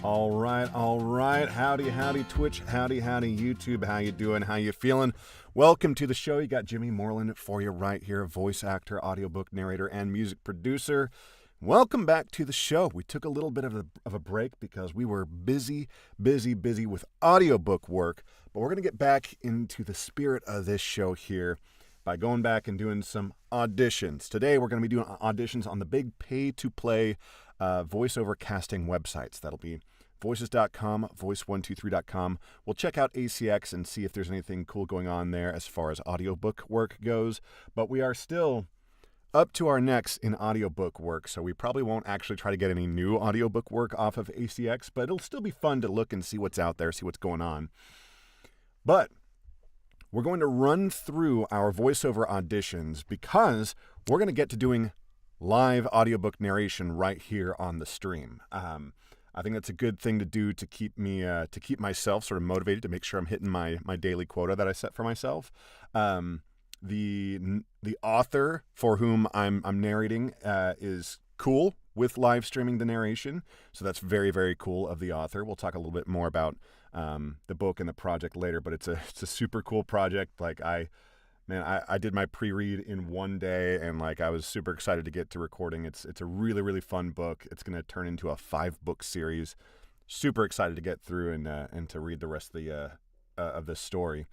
All right. Howdy, Twitch. Howdy, YouTube. How you doing? How you feeling? Welcome to the show. You got Jimmy Moreland for you right here, voice actor, audiobook narrator, and music producer. Welcome back to the show. We took a little bit of a break because we were busy with audiobook work, but we're going to get back into the spirit of this show here by going back and doing some auditions. Today, we're going to be doing auditions on the big pay-to-play voiceover casting websites. That'll be voices.com, voice123.com. We'll check out ACX and see if there's anything cool going on there as far as audiobook work goes. But we are still up to our necks in audiobook work, so we probably won't actually try to get any new audiobook work off of ACX, but it'll still be fun to look and see what's out there, see what's going on. But we're going to run through our voiceover auditions because we're going to get to doing live audiobook narration right here on the stream. I think that's a good thing to do to keep me, to keep myself sort of motivated, to make sure I'm hitting my daily quota that I set for myself. The author for whom I'm narrating is cool with live streaming the narration, so that's very cool of the author. We'll talk a little bit more about the book and the project later, but it's a super cool project. Like I did my pre-read in one day, and like I was super excited to get to recording. It's a really fun book. It's going to turn into a 5-book series. Super excited to get through and to read the rest of this story.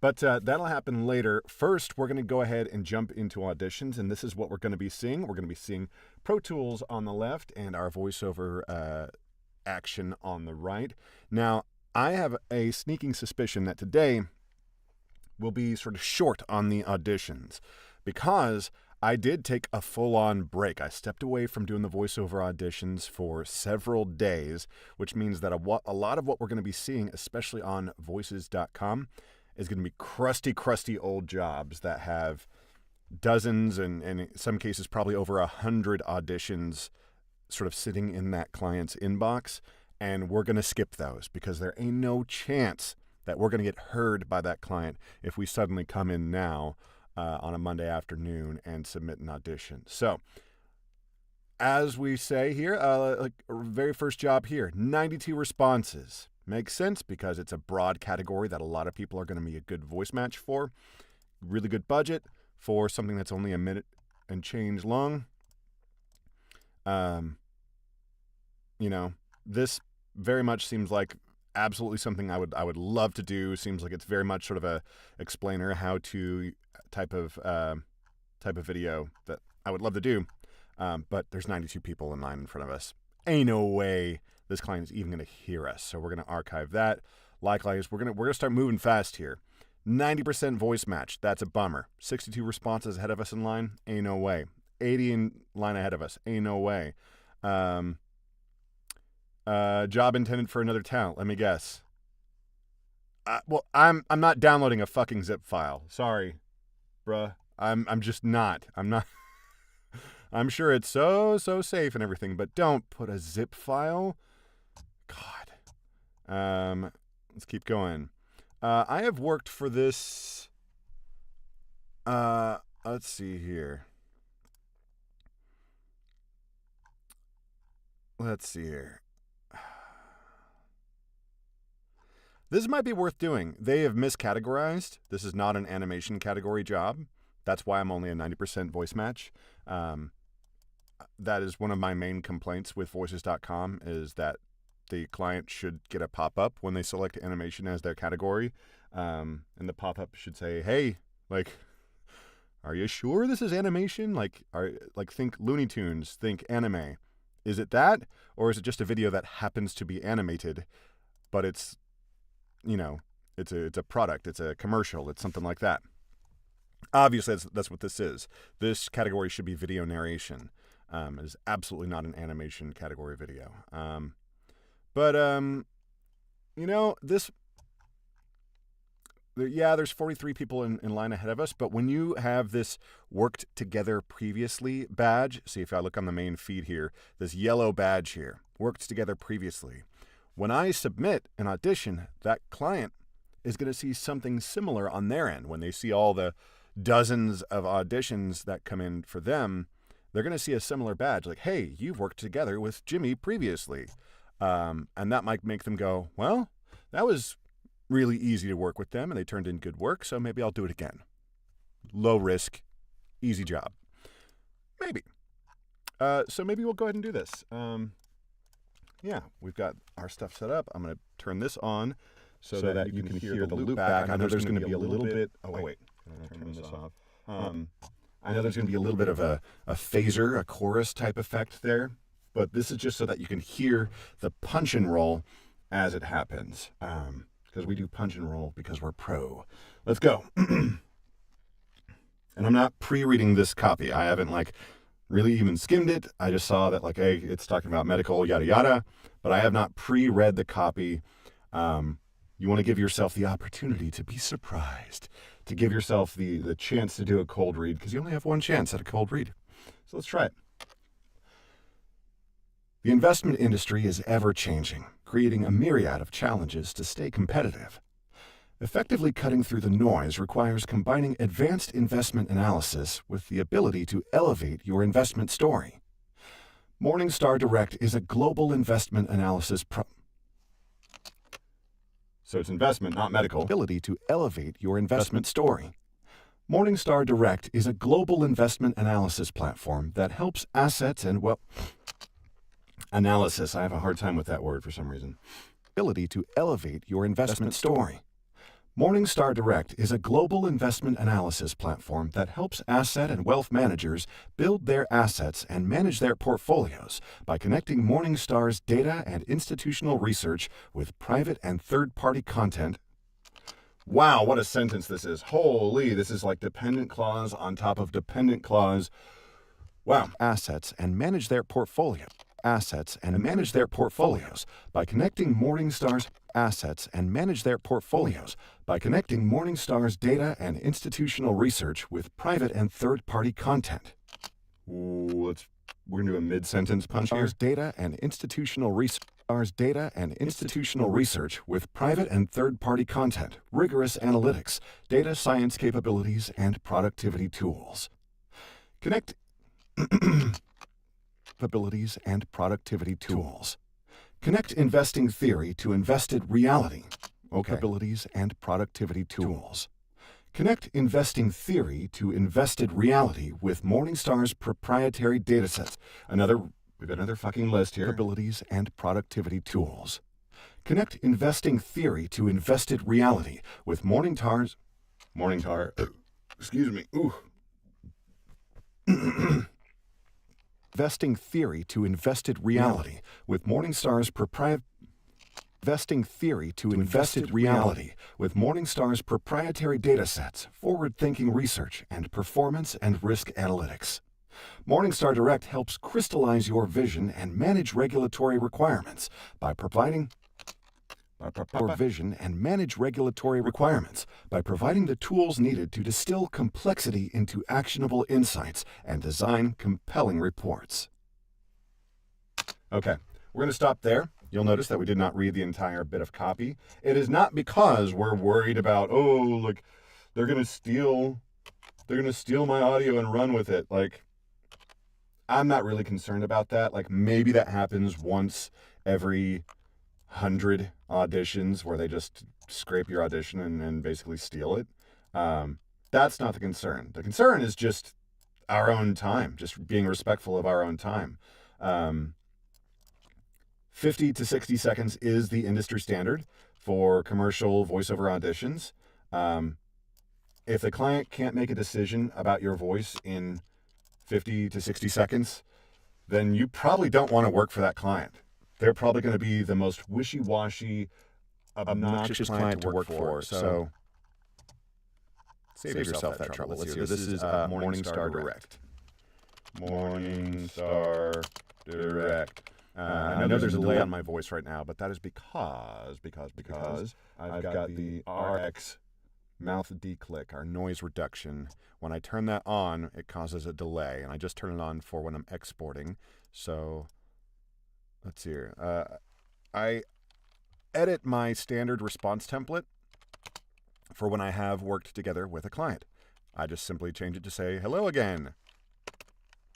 But that'll happen later. First, we're going to go ahead and jump into auditions, and this is what we're going to be seeing. We're going to be seeing Pro Tools on the left and our voiceover action on the right. Now, I have a sneaking suspicion that today will be sort of short on the auditions because I did take a full-on break. I stepped away from doing the voiceover auditions for several days, which means that a lot of what we're going to be seeing, especially on voices.com, is going to be crusty old jobs that have dozens and in some cases probably over 100 auditions sort of sitting in that client's inbox, and we're going to skip those because there ain't no chance that we're going to get heard by that client if we suddenly come in now on a Monday afternoon and submit an audition. So, as we say here, like very first job here, 92 responses. Makes sense because it's a broad category that a lot of people are going to be a good voice match for. Really good budget for something that's only a minute and change long. This very much seems like absolutely something I would love to do. Seems like it's very much sort of a explainer how to type of video that I would love to do. But there's 92 people in line in front of us. Ain't no way this client is even going to hear us. So we're going to archive that. Likewise, we're going to start moving fast here. 90% voice match. That's a bummer. 62 responses ahead of us in line. Ain't no way. 80 in line ahead of us. Ain't no way. Job intended for another talent. Let me guess. Well, I'm not downloading a fucking zip file. Sorry, bruh. I'm just not. I'm not. I'm sure it's so safe and everything, but don't put a zip file. God. Let's keep going. I have worked for this. Let's see here. This might be worth doing. They have miscategorized. This is not an animation category job. That's why I'm only a 90% voice match. That is one of my main complaints with voices.com is that the client should get a pop-up when they select animation as their category. And the pop-up should say, hey, like, are you sure this is animation? Like think Looney Tunes, think anime. Is it that? Or is it just a video that happens to be animated, but it's, it's a product, it's a commercial, it's something like that. Obviously, that's what this is. This category should be video narration. It is absolutely not an animation category video. There's 43 people in line ahead of us, but when you have this worked together previously badge, see if I look on the main feed here, this yellow badge here, worked together previously. When I submit an audition, that client is going to see something similar on their end. When they see all the dozens of auditions that come in for them, they're going to see a similar badge like, hey, you've worked together with Jimmy previously. And that might make them go, well, that was really easy to work with them and they turned in good work, so maybe I'll do it again. Low risk, easy job. Maybe. So maybe we'll go ahead and do this. Yeah, we've got our stuff set up. I'm going to turn this on so that you can hear the loop back. I know there's going to be a little bit... Oh, wait. I'm going to turn this off. I know there's going to be a little bit of a phaser, a chorus type effect there, but this is just so that you can hear the punch and roll as it happens. Because we do punch and roll because we're pro. Let's go. And I'm not pre-reading this copy. I haven't really even skimmed it. I just saw that hey, it's talking about medical, yada, yada, but I have not pre-read the copy. You want to give yourself the opportunity to be surprised, to give yourself the chance to do a cold read, because you only have one chance at a cold read. So let's try it. The investment industry is ever-changing, creating a myriad of challenges to stay competitive. Effectively cutting through the noise requires combining advanced investment analysis with the ability to elevate your investment story. Morningstar Direct is a global investment analysis So it's investment, not medical. Ability to elevate your investment story. Morningstar Direct is a global investment analysis platform that helps assets and analysis. I have a hard time with that word for some reason. Ability to elevate your investment story. Morningstar Direct is a global investment analysis platform that helps asset and wealth managers build their assets and manage their portfolios by connecting Morningstar's data and institutional research with private and third-party content. Wow, what a sentence this is. Holy, this is like dependent clause on top of dependent clause. Wow. Assets and manage their portfolios by connecting Morningstar's data and institutional research with private and third-party content. Ooh, we're going to do a mid-sentence punch here. Data and institutional research with private and third-party content, rigorous analytics, data science capabilities, and productivity tools. Connect capabilities and productivity tools. Connect investing theory to invested reality. Okay. Capabilities and productivity tools. Connect investing theory to invested reality with Morningstar's proprietary datasets. We've got another fucking list here. Capabilities and productivity tools. Connect investing theory to invested reality with excuse me. Ooh. Investing theory to invested reality with Morningstar's proprietary datasets, forward-thinking research, and performance and risk analytics. Morningstar Direct helps crystallize your vision and manage regulatory requirements by providing the tools needed to distill complexity into actionable insights and design compelling reports. Okay, we're going to stop there. You'll notice that we did not read the entire bit of copy. It is not because we're worried about, they're going to steal my audio and run with it. I'm not really concerned about that. Maybe that happens once every 100 auditions where they just scrape your audition and basically steal it. That's not the concern. The concern is just our own time, just being respectful of our own time. 50 to 60 seconds is the industry standard for commercial voiceover auditions. If the client can't make a decision about your voice in 50 to 60 seconds, then you probably don't want to work for that client. They're probably going to be the most wishy-washy, obnoxious client to work for. So save yourself that trouble. Let's hear. This is Morningstar Direct. Morningstar Direct. I know there's a delay on my voice right now, but that is because I've got the RX mouth declick, our noise reduction. When I turn that on, it causes a delay, and I just turn it on for when I'm exporting. So let's see here. I edit my standard response template for when I have worked together with a client. I just simply change it to say, hello again.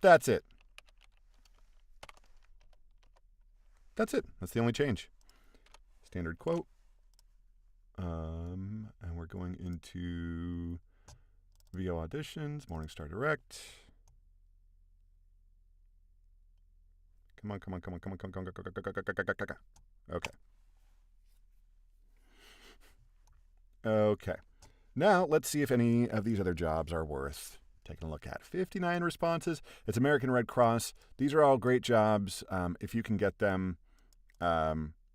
That's it. That's it. That's the only change. Standard quote. And we're going into VO auditions, Morningstar Direct. Come on. Okay. Okay. Now, let's see if any of these other jobs are worth taking a look at. 59 responses. It's American Red Cross. These are all great jobs. If you can get them,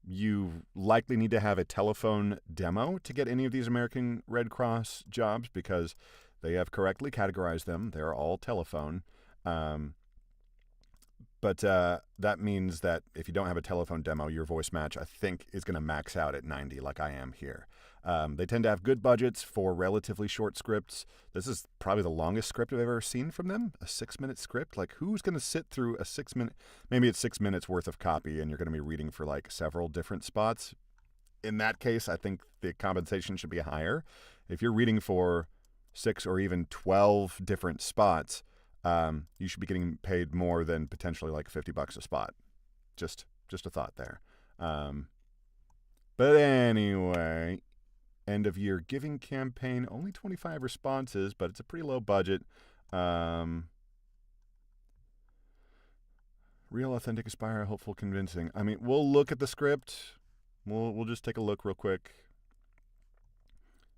you likely need to have a telephone demo to get any of these American Red Cross jobs because they have correctly categorized them. They're all telephone. But that means that if you don't have a telephone demo, your voice match, I think, is going to max out at 90 like I am here. They tend to have good budgets for relatively short scripts. This is probably the longest script I've ever seen from them, a 6-minute script. Like, who's going to sit through a 6-minute, maybe it's 6 minutes worth of copy and you're going to be reading for like several different spots. In that case, I think the compensation should be higher. If you're reading for 6 or even 12 different spots, you should be getting paid more than potentially like $50 a spot. Just a thought there. But anyway, end of year giving campaign, only 25 responses, but it's a pretty low budget. Real, authentic, aspire, hopeful, convincing. I mean, we'll look at the script. We'll just take a look real quick.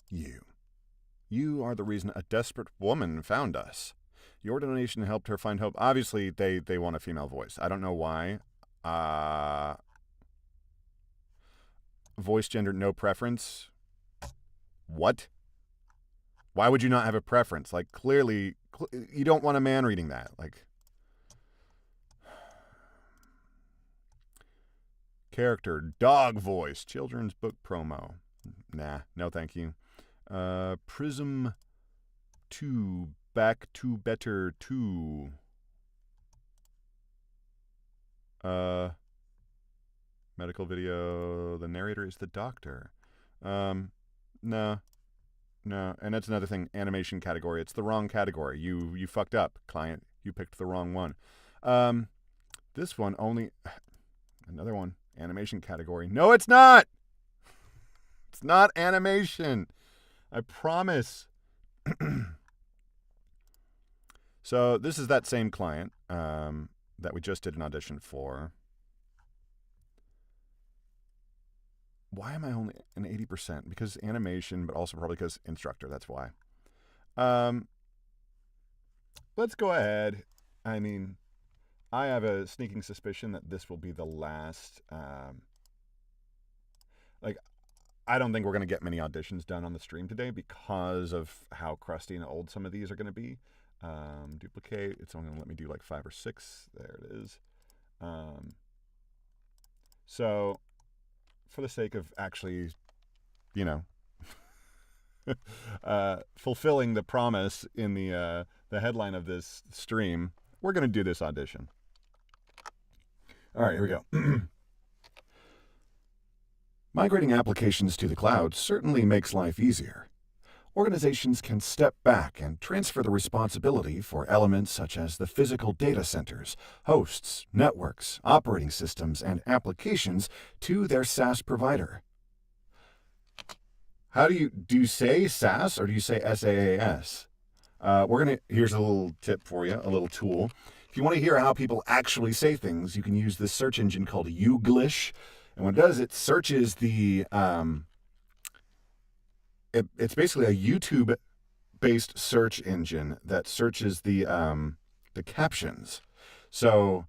You are the reason a desperate woman found us. Your donation helped her find hope. Obviously, they want a female voice. I don't know why. Voice gender, no preference. What? Why would you not have a preference? Like, clearly, you don't want a man reading that. Like, character, dog voice, children's book promo. Nah, no thank you. Prism 2, Back to Better 2. Medical video, the narrator is the doctor. No. And that's another thing, animation category. It's the wrong category. You fucked up, client. You picked the wrong one. This one only, another one, animation category. No, it's not. It's not animation. I promise. So this is that same client that we just did an audition for. Why am I only an 80%? Because animation, but also probably because instructor. That's why. Let's go ahead. I mean, I have a sneaking suspicion that this will be the last. I don't think we're going to get many auditions done on the stream today because of how crusty and old some of these are going to be. Duplicate. It's only going to let me do like 5 or 6. There it is. So, for the sake of actually, fulfilling the promise in the headline of this stream, we're going to do this audition. All right, here we go. Migrating applications to the cloud certainly makes life easier. Organizations can step back and transfer the responsibility for elements such as the physical data centers, hosts, networks, operating systems, and applications to their SaaS provider. How do you say SaaS or do you say SaaS? Here's a little tip for you, a little tool. If you want to hear how people actually say things, you can use this search engine called Youglish. And what it does, it searches the, it's basically a YouTube-based search engine that searches the captions. So,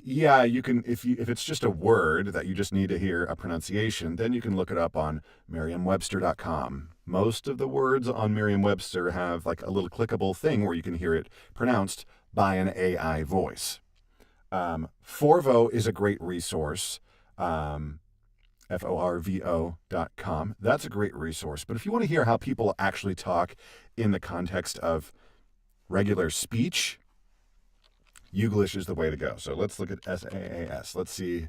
you can, if it's just a word that you just need to hear a pronunciation, then you can look it up on Merriam-Webster.com. Most of the words on Merriam-Webster have like a little clickable thing where you can hear it pronounced by an AI voice. Forvo is a great resource. Forvo.com. That's a great resource. But if you want to hear how people actually talk in the context of regular speech, Youglish is the way to go. So let's look at SaaS. Let's see.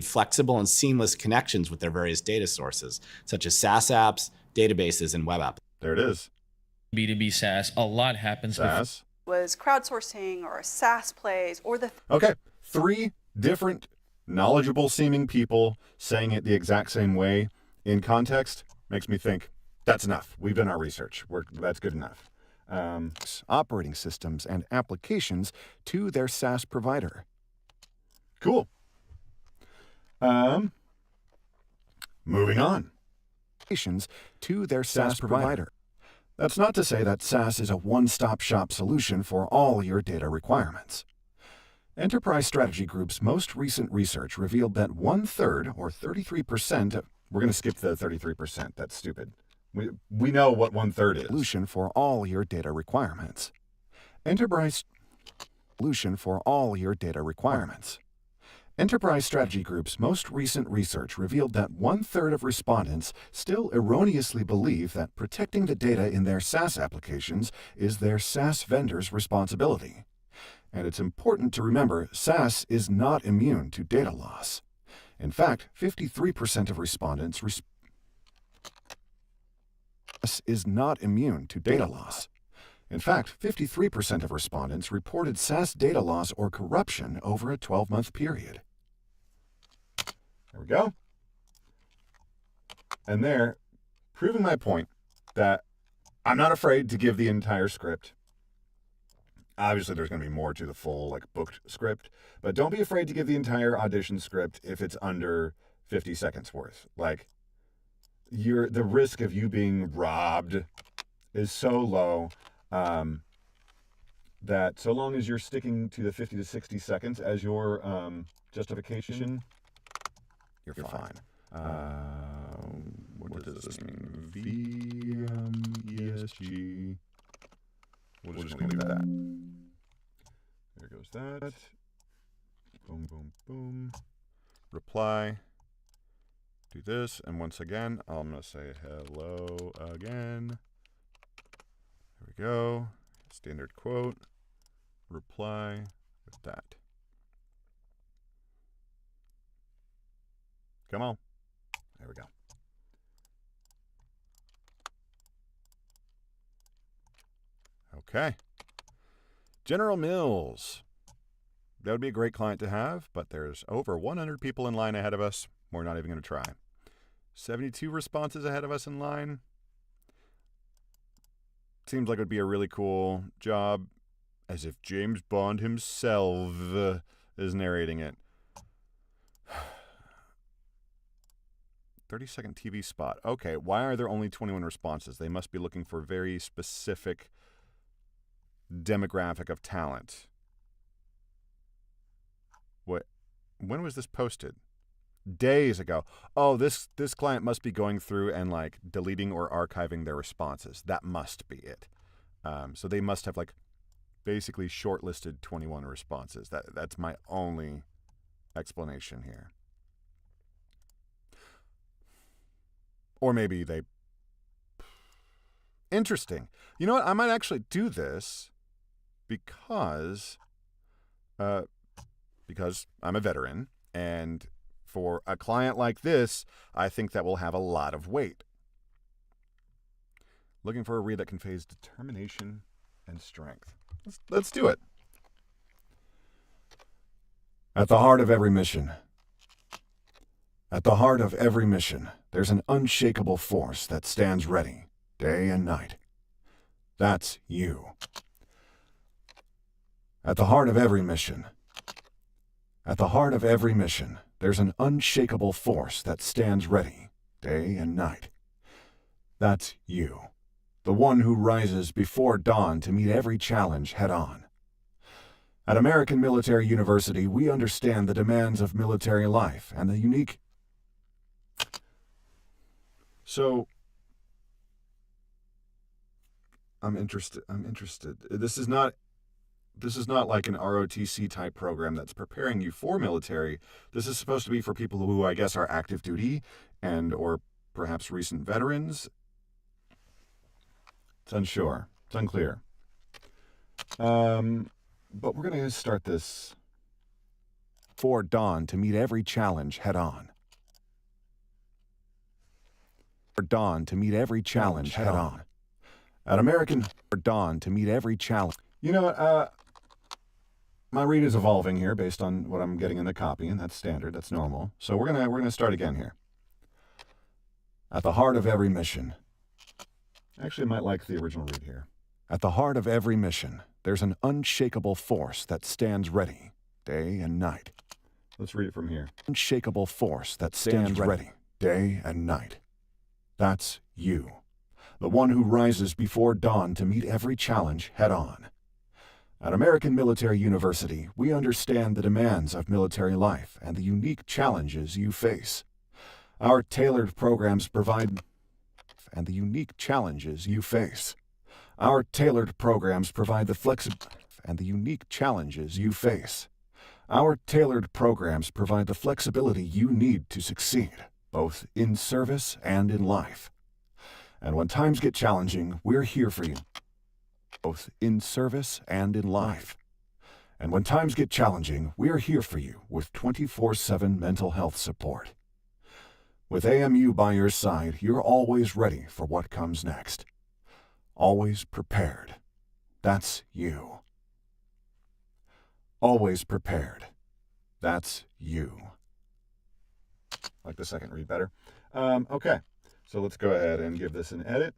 Flexible and seamless connections with their various data sources, such as SaaS apps, databases, and web apps. There it is. B2B SaaS, a lot happens. Was crowdsourcing or a SaaS plays or the... Okay, 3 different knowledgeable seeming people saying it the exact same way in context makes me think that's enough. We've done our research. That's good enough. Operating systems and applications to their SaaS provider. Cool. Moving on. To their SaaS provider. That's not to say that SaaS is a one-stop shop solution for all your data requirements. Enterprise Strategy Group's most recent research revealed that 1/3, or 33%, we're going to skip the 33%, that's stupid. We know what 1/3 is. Solution for all your data requirements. Enterprise solution for all your data requirements. Enterprise Strategy Group's most recent research revealed that 1/3 of respondents still erroneously believe that protecting the data in their SaaS applications is their SaaS vendor's responsibility. And it's important to remember SaaS is not immune to data loss. In fact, 53% of respondents is not immune to data loss. In fact, 53% of respondents reported SaaS data loss or corruption over a 12-month period. There we go. And there, proving my point that I'm not afraid to give the entire script. Obviously, there's going to be more to the full, booked script, but don't be afraid to give the entire audition script if it's under 50 seconds worth. The risk of you being robbed is so low that so long as you're sticking to the 50 to 60 seconds as your justification, you're fine. What does this mean? VMESG. We'll just leave that. There goes that. Boom, boom, boom. Reply. Do this, and once again, I'm going to say hello again. There we go. Standard quote. Reply with that. Come on. There we go. Okay. General Mills. That would be a great client to have, but there's over 100 people in line ahead of us. We're not even going to try. 72 responses ahead of us in line. Seems like it would be a really cool job, as if James Bond himself is narrating it. 30-second TV spot. Okay, why are there only 21 responses? They must be looking for very specific demographic of talent. What? When was this posted? Days ago. Oh, this client must be going through and deleting or archiving their responses. That must be it. So they must have basically shortlisted 21 responses. That's my only explanation here. Or maybe they... Interesting. You know what? I might actually do this because I'm a veteran, and for a client like this, I think that will have a lot of weight. Looking for a read that conveys determination and strength. Let's do it. At the heart of every mission, there's an unshakable force that stands ready, day and night. That's you. At the heart of every mission, there's an unshakable force that stands ready, day and night. That's you, the one who rises before dawn to meet every challenge head-on. At American Military University, we understand the demands of military life and the unique... So, I'm interested. This is not like an ROTC type program that's preparing you for military. This is supposed to be for people who I guess are active duty or perhaps recent veterans. It's unsure. It's unclear. But we're going to start this. For dawn to meet every challenge head on. For dawn to meet every challenge head on. At American, for dawn to meet every challenge. You know what? My read is evolving here based on what I'm getting in the copy, and that's standard, that's normal. So we're gonna start again here. At the heart of every mission. Actually, I might like the original read here. At the heart of every mission, there's an unshakable force that stands ready, day and night. Let's read it from here. Unshakable force that stands ready, day and night. That's you. The one who rises before dawn to meet every challenge head on. At American Military University, we understand the demands of military life and the unique challenges you face. Our tailored programs provide the flexibility you need to succeed, both in service and in life. And when times get challenging, we're here for you. Both in service and in life. And when times get challenging, we're here for you with 24/7 mental health support. With AMU by your side, you're always ready for what comes next. Always prepared. That's you. Always prepared. That's you. Like the second read better. Okay, so let's go ahead and give this an edit.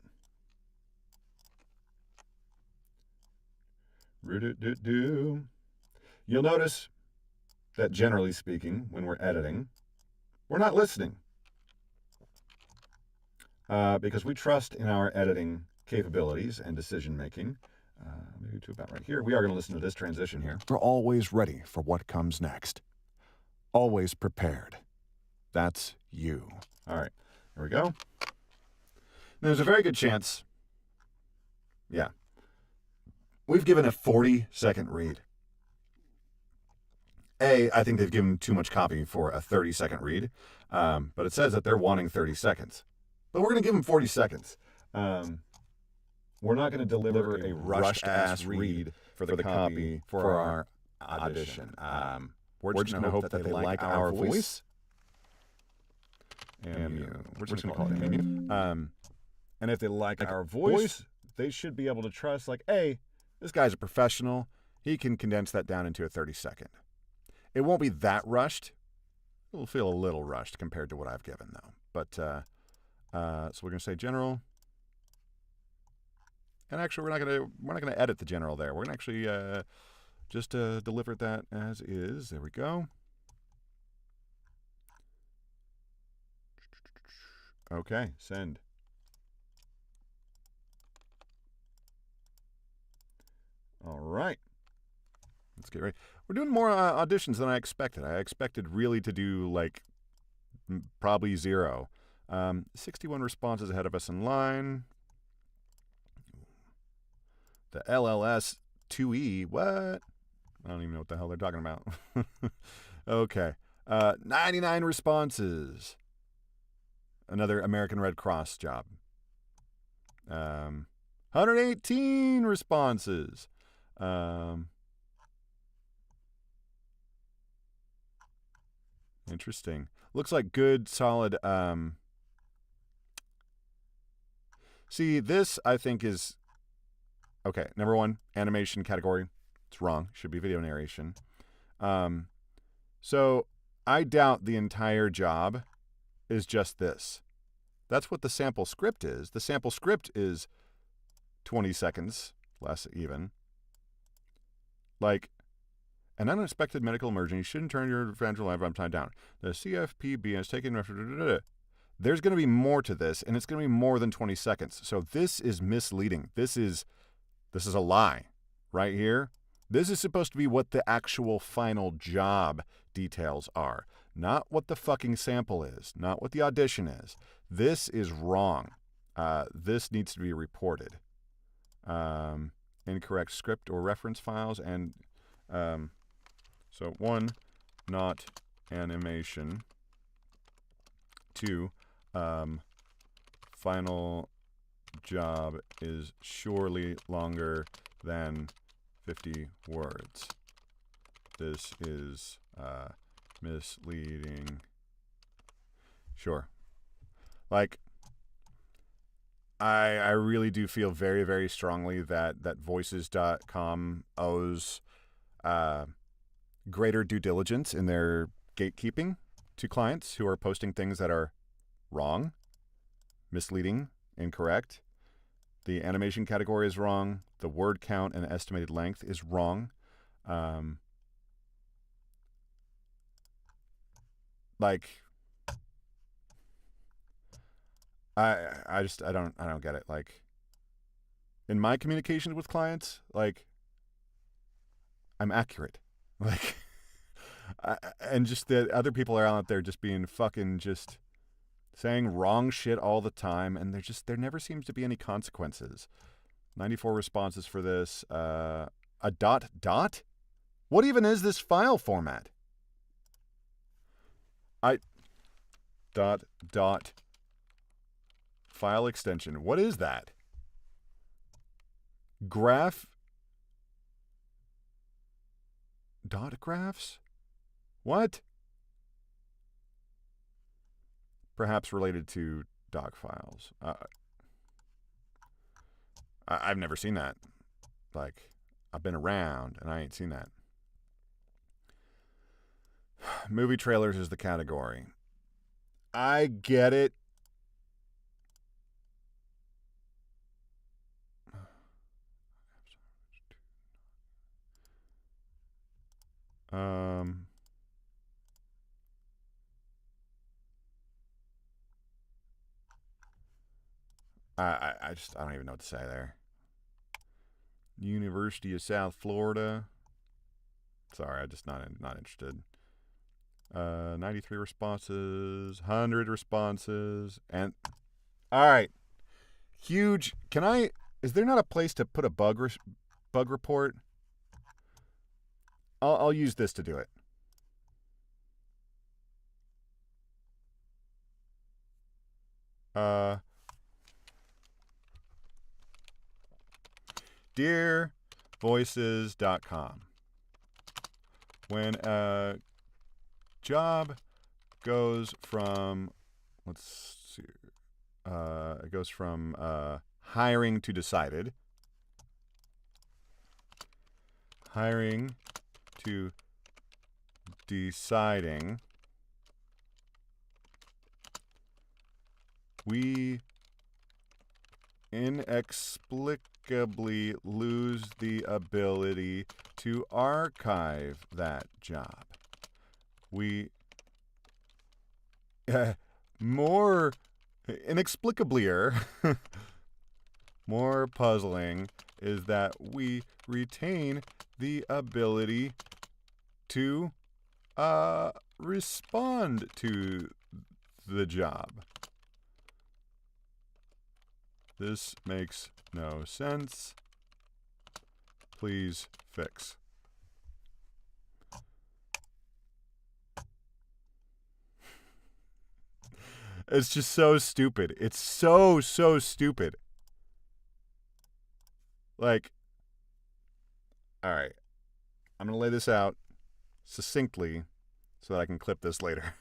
You'll notice that generally speaking, when we're editing, we're not listening. Because we trust in our editing capabilities and decision making. Maybe to about right here. We are going to listen to this transition here. We're always ready for what comes next. Always prepared. That's you. All right, here we go. There's a very good chance. Yeah. We've given a 40-second read. I think they've given too much copy for a 30-second read, but it says that they're wanting 30 seconds. But we're going to give them 40 seconds. We're not going to deliver a rushed-ass read for the copy for our audition. We're just going to hope that they like our voice. And we're just going to call it AMU. And if they like our voice, they should be able to trust, like, hey, this guy's a professional. He can condense that down into a 30-second. It won't be that rushed. It'll feel a little rushed compared to what I've given, though. But so we're going to say general. And actually, we're not gonna edit the general there. We're gonna actually just deliver that as is. There we go. Okay, send. All right. Let's get ready. We're doing more auditions than I expected. I expected really to do like probably 0. 61 responses ahead of us in line. The LLS 2E, what? I don't even know what the hell they're talking about. Okay. 99 responses. Another American Red Cross job. 118 responses. Interesting. Looks like good, solid. See, this I think is... Okay, number 1, animation category. It's wrong. Should be video narration. So I doubt the entire job is just this. That's what the sample script is. The sample script is 20 seconds, less even. Like, an unexpected medical emergency shouldn't turn your financial life upside down. The CFPB has taken... There's going to be more to this, and it's going to be more than 20 seconds. So this is misleading. This is a lie right here. This is supposed to be what the actual final job details are, not what the fucking sample is, not what the audition is. This is wrong. This needs to be reported. Incorrect script or reference files, and so 1, not animation. 2, final job is surely longer than 50 words. This is misleading. Sure. Like, I really do feel very, very strongly that Voices.com owes greater due diligence in their gatekeeping to clients who are posting things that are wrong, misleading, incorrect. The animation category is wrong. The word count and estimated length is wrong. Like, I don't get it. Like, in my communications with clients, like, I'm accurate. Like, and just that other people are out there just being fucking just saying wrong shit all the time, and there never seems to be any consequences. 94 responses for this. A dot? What even is this file format? Dot file extension. What is that? Graph dot graphs? What? Perhaps related to doc files. I've never seen that. Like, I've been around and I ain't seen that. Movie trailers is the category. I get it. I don't even know what to say there. University of South Florida. Sorry, I just not interested. 93 responses, 100 responses, and all right, huge. Is there not a place to put a bug report? I'll use this to do it. Dear voices.com. When a job goes from, it goes from hiring to decided. Hiring to deciding. We inexplicably lose the ability to archive that job. More inexplicablier, more puzzling is that we retain the ability to respond to the job. This makes no sense. Please fix. It's just so stupid. It's so stupid. Like, all right. I'm going to lay this out succinctly so that I can clip this later.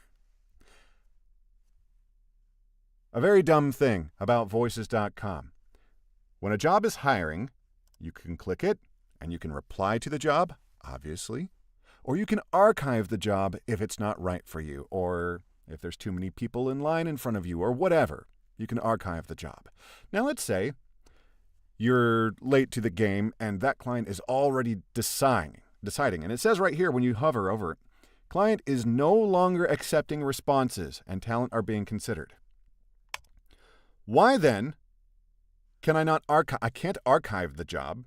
A very dumb thing about voices.com. When a job is hiring, you can click it and you can reply to the job, obviously, or you can archive the job if it's not right for you, or if there's too many people in line in front of you, or whatever. You can archive the job. Now, let's say you're late to the game and that client is already deciding. And it says right here when you hover over it, client is no longer accepting responses and talent are being considered. Why then can I not archive? I can't archive the job.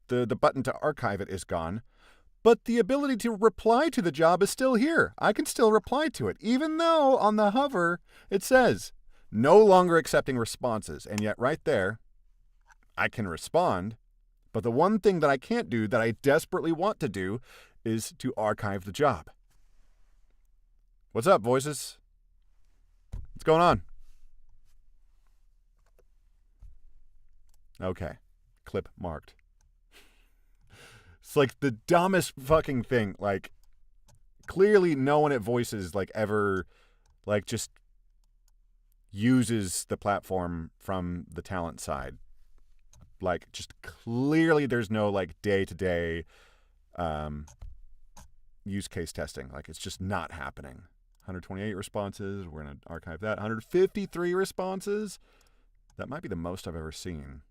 The button to archive it is gone, but the ability to reply to the job is still here. I can still reply to it, even though on the hover it says no longer accepting responses. And yet right there, I can respond. But the one thing that I can't do that I desperately want to do is to archive the job. What's up, voices? What's going on? Okay. Clip marked. It's like the dumbest fucking thing. Like, clearly no one at Voices ever just uses the platform from the talent side. Just clearly there's no day-to-day use case testing. Like, it's just not happening. 128 responses. We're going to archive that. 153 responses. That might be the most I've ever seen.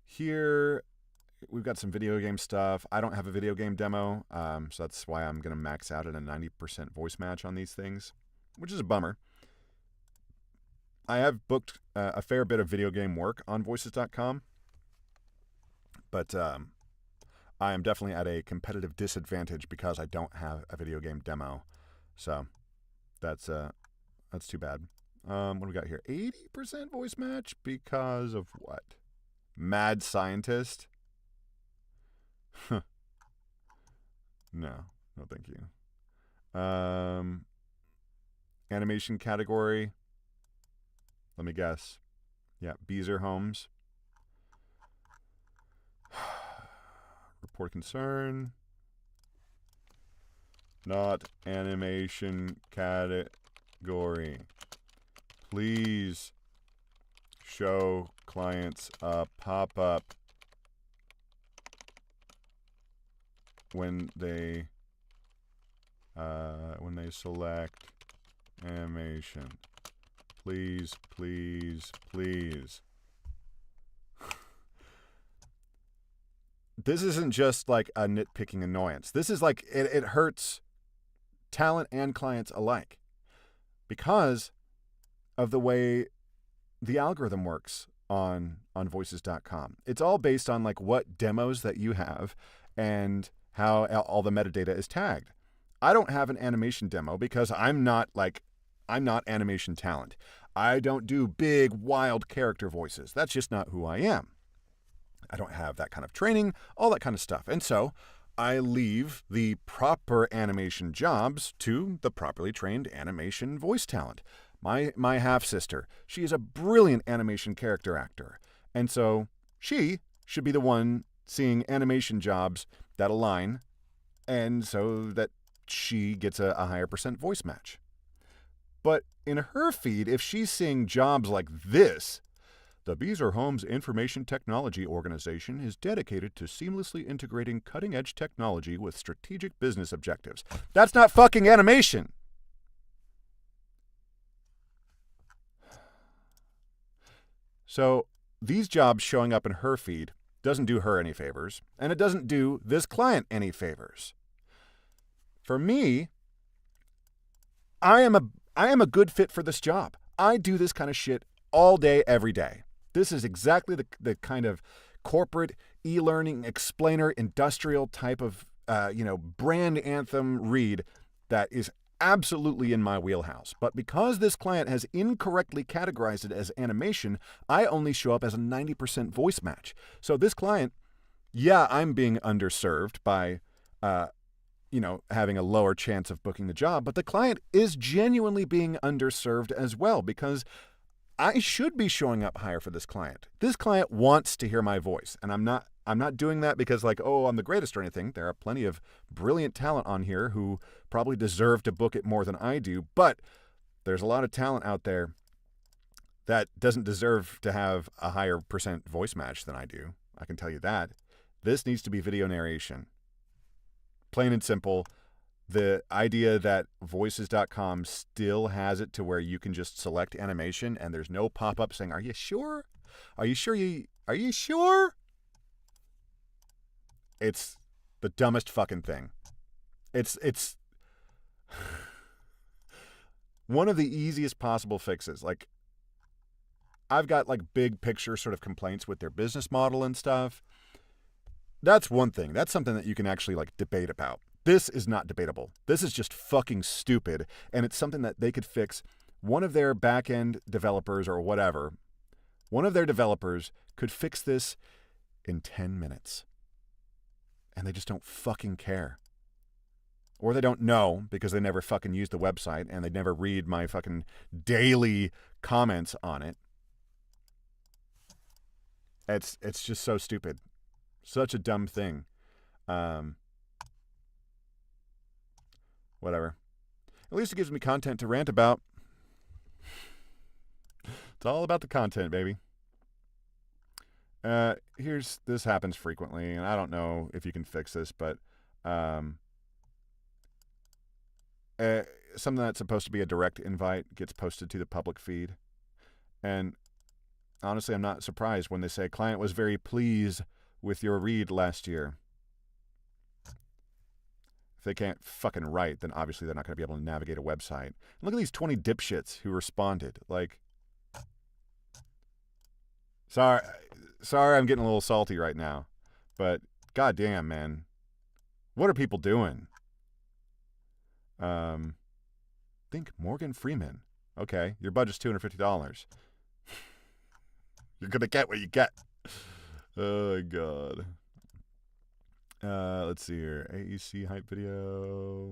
Here, we've got some video game stuff. I don't have a video game demo, so that's why I'm going to max out at a 90% voice match on these things, which is a bummer. I have booked a fair bit of video game work on voices.com, but I am definitely at a competitive disadvantage because I don't have a video game demo. So that's too bad. What do we got here? 80% voice match because of what? Mad scientist? No, thank you. Animation category. Let me guess. Yeah, Beezer Homes. Report concern. Not animation category. Please show clients a pop-up when they select animation. Please, please, please. This isn't just like a nitpicking annoyance. This is like, it hurts talent and clients alike because of the way the algorithm works on voices.com. It's all based on like what demos that you have and how all the metadata is tagged. I don't have an animation demo because I'm not animation talent. I don't do big, wild character voices. That's just not who I am. I don't have that kind of training, all that kind of stuff. And so I leave the proper animation jobs to the properly trained animation voice talent. My half-sister, she is a brilliant animation character actor. And so she should be the one seeing animation jobs that align, and so that she gets a higher percent voice match. But in her feed, if she's seeing jobs like this, the Beezer Homes Information Technology Organization is dedicated to seamlessly integrating cutting-edge technology with strategic business objectives. That's not fucking animation. So these jobs showing up in her feed doesn't do her any favors, and it doesn't do this client any favors. For me, I am a good fit for this job. I do this kind of shit all day, every day. This is exactly the kind of corporate e-learning explainer industrial type of brand anthem read that is absolutely in my wheelhouse. But because this client has incorrectly categorized it as animation, I only show up as a 90% voice match. So this client, yeah, I'm being underserved by having a lower chance of booking the job, but the client is genuinely being underserved as well because I should be showing up higher for this client. This client wants to hear my voice, and I'm not doing that because I'm the greatest or anything. There are plenty of brilliant talent on here who probably deserve to book it more than I do, but there's a lot of talent out there that doesn't deserve to have a higher percent voice match than I do. I can tell you that. This needs to be video narration. Plain and simple. The idea that voices.com still has it to where you can just select animation and there's no pop-up saying, "Are you sure? Are you sure?" It's the dumbest fucking thing. It's one of the easiest possible fixes. Like, I've got like big picture sort of complaints with their business model and stuff. That's one thing. That's something that you can actually like debate about. This is not debatable. This is just fucking stupid, and it's something that they could fix. One of their back-end developers or whatever, one of their developers could fix this in 10 minutes. And they just don't fucking care. Or they don't know because they never fucking use the website and they never read my fucking daily comments on it. It's just so stupid. Such a dumb thing. Whatever. At least it gives me content to rant about. It's all about the content, baby. This happens frequently, and I don't know if you can fix this, but um, something that's supposed to be a direct invite gets posted to the public feed. And honestly, I'm not surprised when they say client was very pleased with your read last year. If they can't fucking write, then obviously they're not going to be able to navigate a website. And look at these 20 dipshits who responded. Like, sorry, I'm getting a little salty right now, but goddamn, man, what are people doing? Think Morgan Freeman. Okay, your budget's $250. You're gonna get what you get. Oh god. Let's see here. AEC hype video.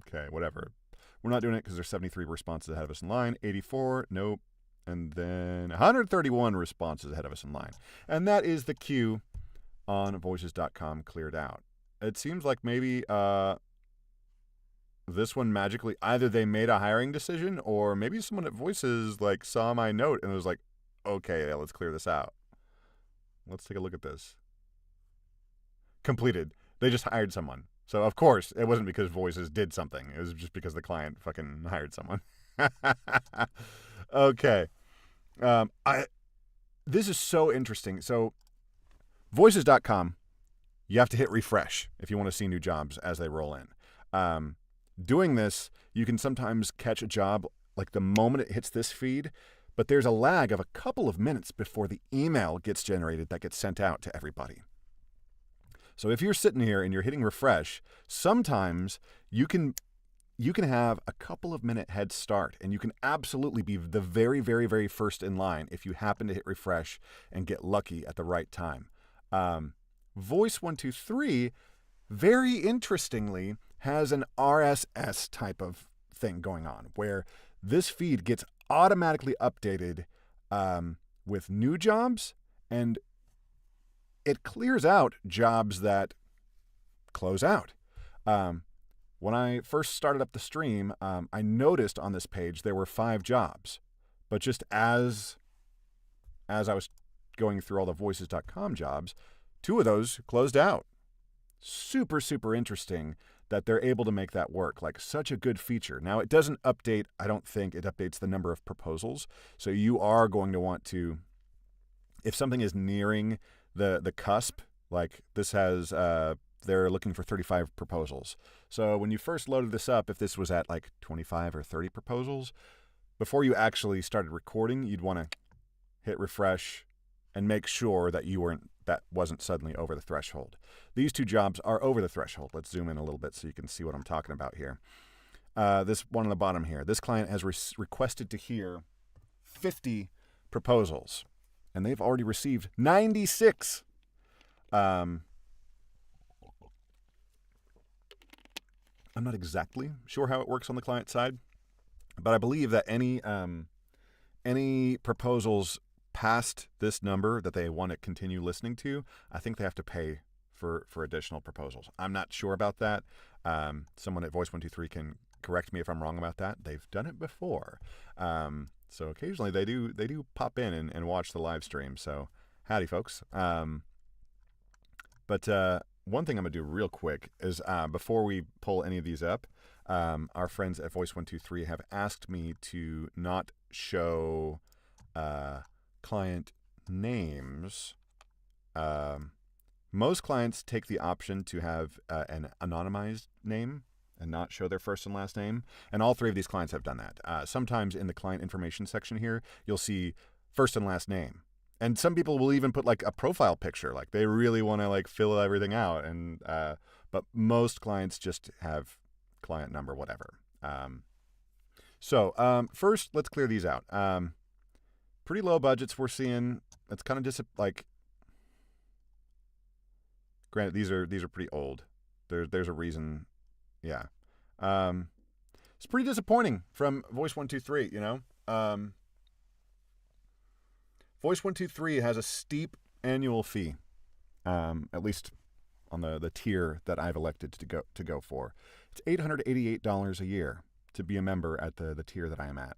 Okay, whatever. We're not doing it because there's 73 responses ahead of us in line. 84, nope. And then 131 responses ahead of us in line. And that is the queue on voices.com cleared out. It seems like maybe this one magically, either they made a hiring decision or maybe someone at Voices like saw my note and was like, okay, yeah, let's clear this out. Let's take a look at this. Completed. They just hired someone. So, of course, it wasn't because Voices did something. It was just because the client fucking hired someone. Okay. This is so interesting. So, voices.com, you have to hit refresh if you want to see new jobs as they roll in. Doing this, you can sometimes catch a job like the moment it hits this feed, but there's a lag of a couple of minutes before the email gets generated that gets sent out to everybody. So if you're sitting here and you're hitting refresh, sometimes you can have a couple of minute head start, and you can absolutely be the very, very, very first in line if you happen to hit refresh and get lucky at the right time. Voice123, very interestingly, has an RSS type of thing going on where this feed gets automatically updated with new jobs, and it clears out jobs that close out. When I first started up the stream, I noticed on this page there were 5 jobs, but just as I was going through all the voices.com jobs, 2 of those closed out. Super, super interesting that they're able to make that work. Like, such a good feature. Now, it doesn't update, I don't think it updates the number of proposals. So you are going to want to, if something is nearing the cusp, like this has, they're looking for 35 proposals. So when you first loaded this up, if this was at like 25 or 30 proposals, before you actually started recording, you'd want to hit refresh and make sure that that wasn't suddenly over the threshold. These 2 jobs are over the threshold. Let's zoom in a little bit so you can see what I'm talking about here. This one on the bottom here. This client has requested to hear 50 proposals, and they've already received 96. I'm not exactly sure how it works on the client side, but I believe that any proposals past this number that they want to continue listening to, I think they have to pay for additional proposals. I'm not sure about that. Someone at Voice123 can correct me if I'm wrong about that. They've done it before. So occasionally they do pop in and watch the live stream. So howdy, folks. But one thing I'm going to do real quick is before we pull any of these up, our friends at Voice123 have asked me to not show client names. Most clients take the option to have an anonymized name and not show their first and last name. And all 3 of these clients have done that. Sometimes in the client information section here, you'll see first and last name. And some people will even put like a profile picture, like they really want to like fill everything out. And but most clients just have client number, whatever. So first, let's clear these out. Pretty low budgets we're seeing. It's kind of like, granted, these are pretty old. There's a reason. Yeah. It's pretty disappointing from Voice123, you know. Voice123 has a steep annual fee, at least on the tier that I've elected to go for. It's $888 a year to be a member at the tier that I am at.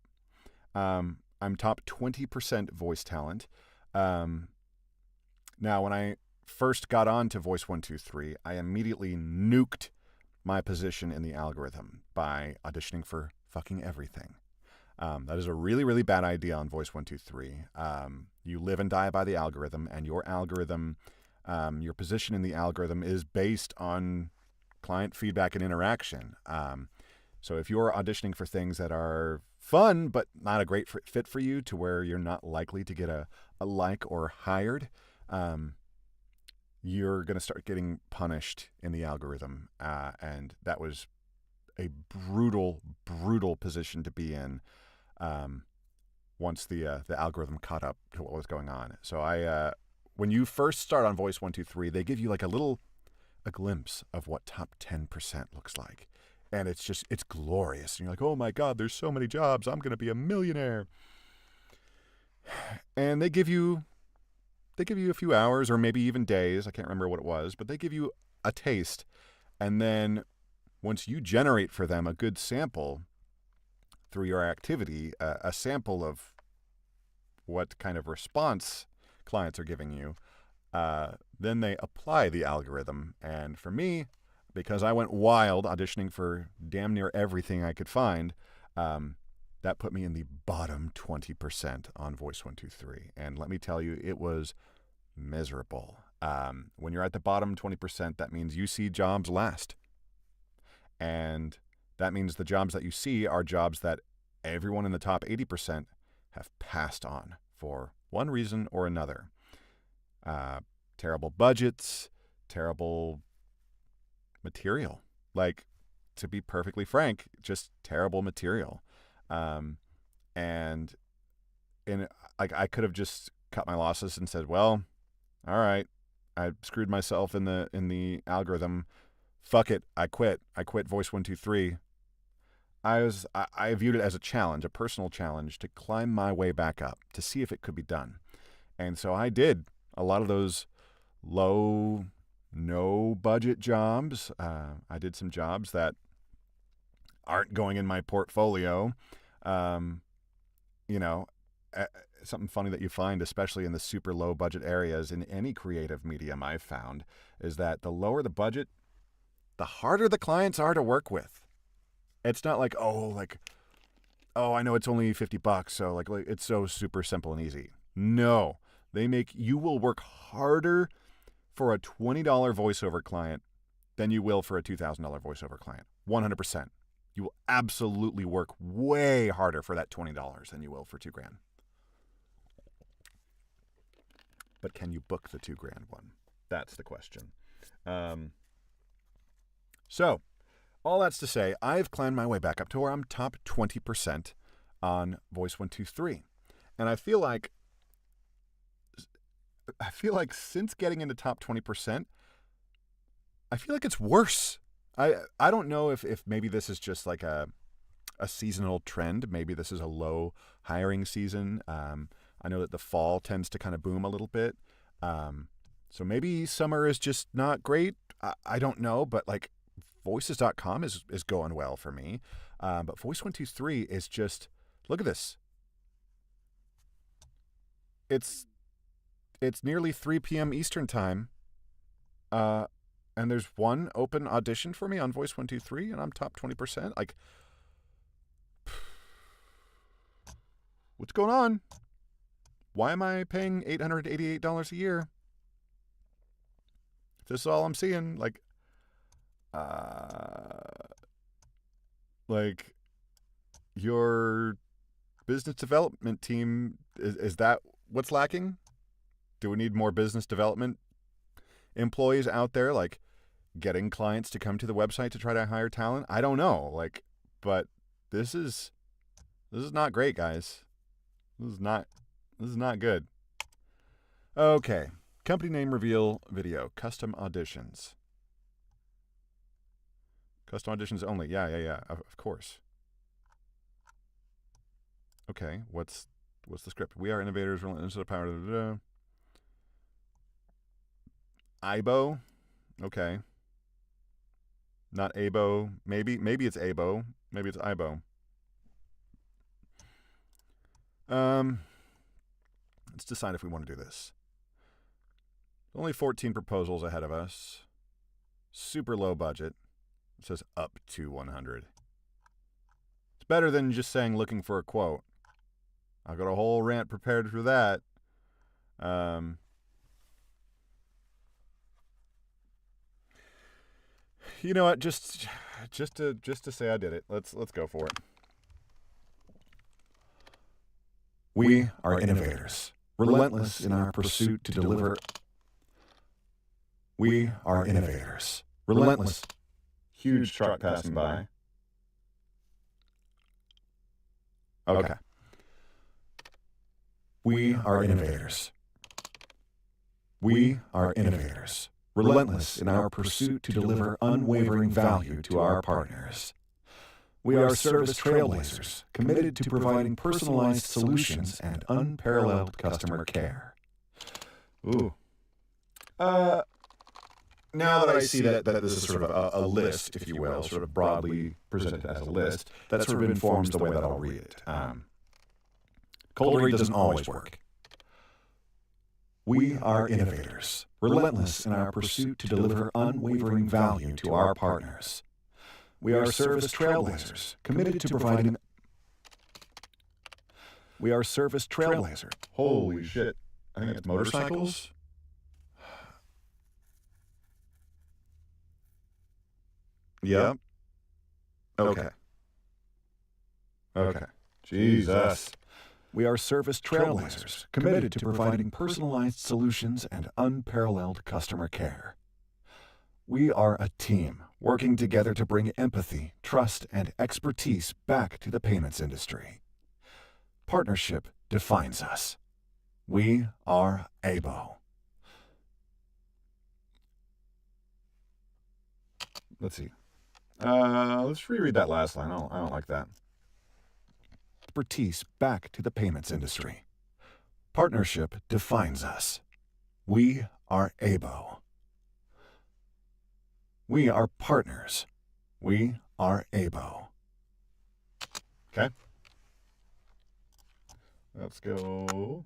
I'm top 20% voice talent. Now, when I first got on to Voice123, I immediately nuked my position in the algorithm by auditioning for fucking everything. That is a really, really bad idea on Voice123. You live and die by the algorithm, and your algorithm, your position in the algorithm is based on client feedback and interaction. So if you're auditioning for things that are fun but not a great fit for you, to where you're not likely to get a like or hired, you're going to start getting punished in the algorithm. And that was a brutal, brutal position to be in once the algorithm caught up to what was going on. So when you first start on Voice123, they give you like a glimpse of what top 10% looks like. And it's glorious. And you're like, oh my God, there's so many jobs. I'm going to be a millionaire. And they give you a few hours or maybe even days. I can't remember what it was, but they give you a taste. And then once you generate for them a good sample through your activity, a sample of what kind of response clients are giving you, then they apply the algorithm. And for me, because I went wild auditioning for damn near everything I could find, that put me in the bottom 20% on Voice123. And let me tell you, it was miserable. When you're at the bottom 20%, that means you see jobs last. And that means the jobs that you see are jobs that everyone in the top 80% have passed on for one reason or another. Terrible budgets, terrible material. Like, to be perfectly frank, just terrible material. And I could have just cut my losses and said, well, all right, I screwed myself in the algorithm. Fuck it, I quit. I quit Voice123. I viewed it as a challenge, a personal challenge, to climb my way back up, to see if it could be done. And so I did a lot of those low, no budget jobs. I did some jobs that aren't going in my portfolio. Something funny that you find, especially in the super low budget areas in any creative medium I've found, is that the lower the budget, the harder the clients are to work with. It's not like, I know it's only $50, so like it's so super simple and easy. No, you will work harder for a $20 voiceover client than you will for a $2,000 voiceover client. 100%. You will absolutely work way harder for that $20 than you will for $2,000. But can you book the $2,000 one? That's the question. So, all that's to say, I've climbed my way back up to where I'm top 20% on Voice123. And I feel like since getting into top 20%, I feel like it's worse. I don't know if maybe this is just like a seasonal trend. Maybe this is a low hiring season. I know that the fall tends to kind of boom a little bit. So maybe summer is just not great. I don't know, but like voices.com is going well for me. But Voice123 is just, look at this. It's nearly 3 p.m. Eastern time. And there's one open audition for me on Voice123, and I'm top 20%. Like, what's going on? Why am I paying $888 a year? If this is all I'm seeing, like your business development team, is that what's lacking? Do we need more business development employees out there, like getting clients to come to the website to try to hire talent? I don't know, but this is not great, guys. This is not good. Okay, company name reveal video, custom auditions. Custom auditions only. Yeah. Of course. Okay, what's the script? We are innovators, relentless to the power. IBO. Okay. Not ABO. Maybe it's ABO. Maybe it's IBO. Let's decide if we want to do this. Only 14 proposals ahead of us. Super low budget. It says up to 100. It's better than just saying looking for a quote. I've got a whole rant prepared for that. You know what? Just to say I did it. Let's go for it. We are innovators, relentless in our pursuit to deliver. We are innovators, relentless. Huge truck passing by. Okay. We are innovators. We are innovators, relentless in our pursuit to deliver unwavering value to our partners. We are service trailblazers, committed to providing personalized solutions and unparalleled customer care. Ooh. Now that I see that this is sort of a list, if you will, sort of broadly presented as a list, that sort of informs the way that I'll read it. Cold read doesn't always work. We are innovators, relentless in our pursuit to deliver unwavering value to our partners. We are service trailblazers, committed to providing. We are service trailblazer. Holy shit. I think it's motorcycles. Yep. Okay. Okay. Jesus. We are service trailblazers, committed to providing personalized solutions and unparalleled customer care. We are a team working together to bring empathy, trust, and expertise back to the payments industry. Partnership defines us. We are ABO. Let's see. Let's reread that last line. I don't like that. Expertise back to the payments industry. Partnership defines us. We are ABO. We are partners. We are ABO. Okay. Let's go.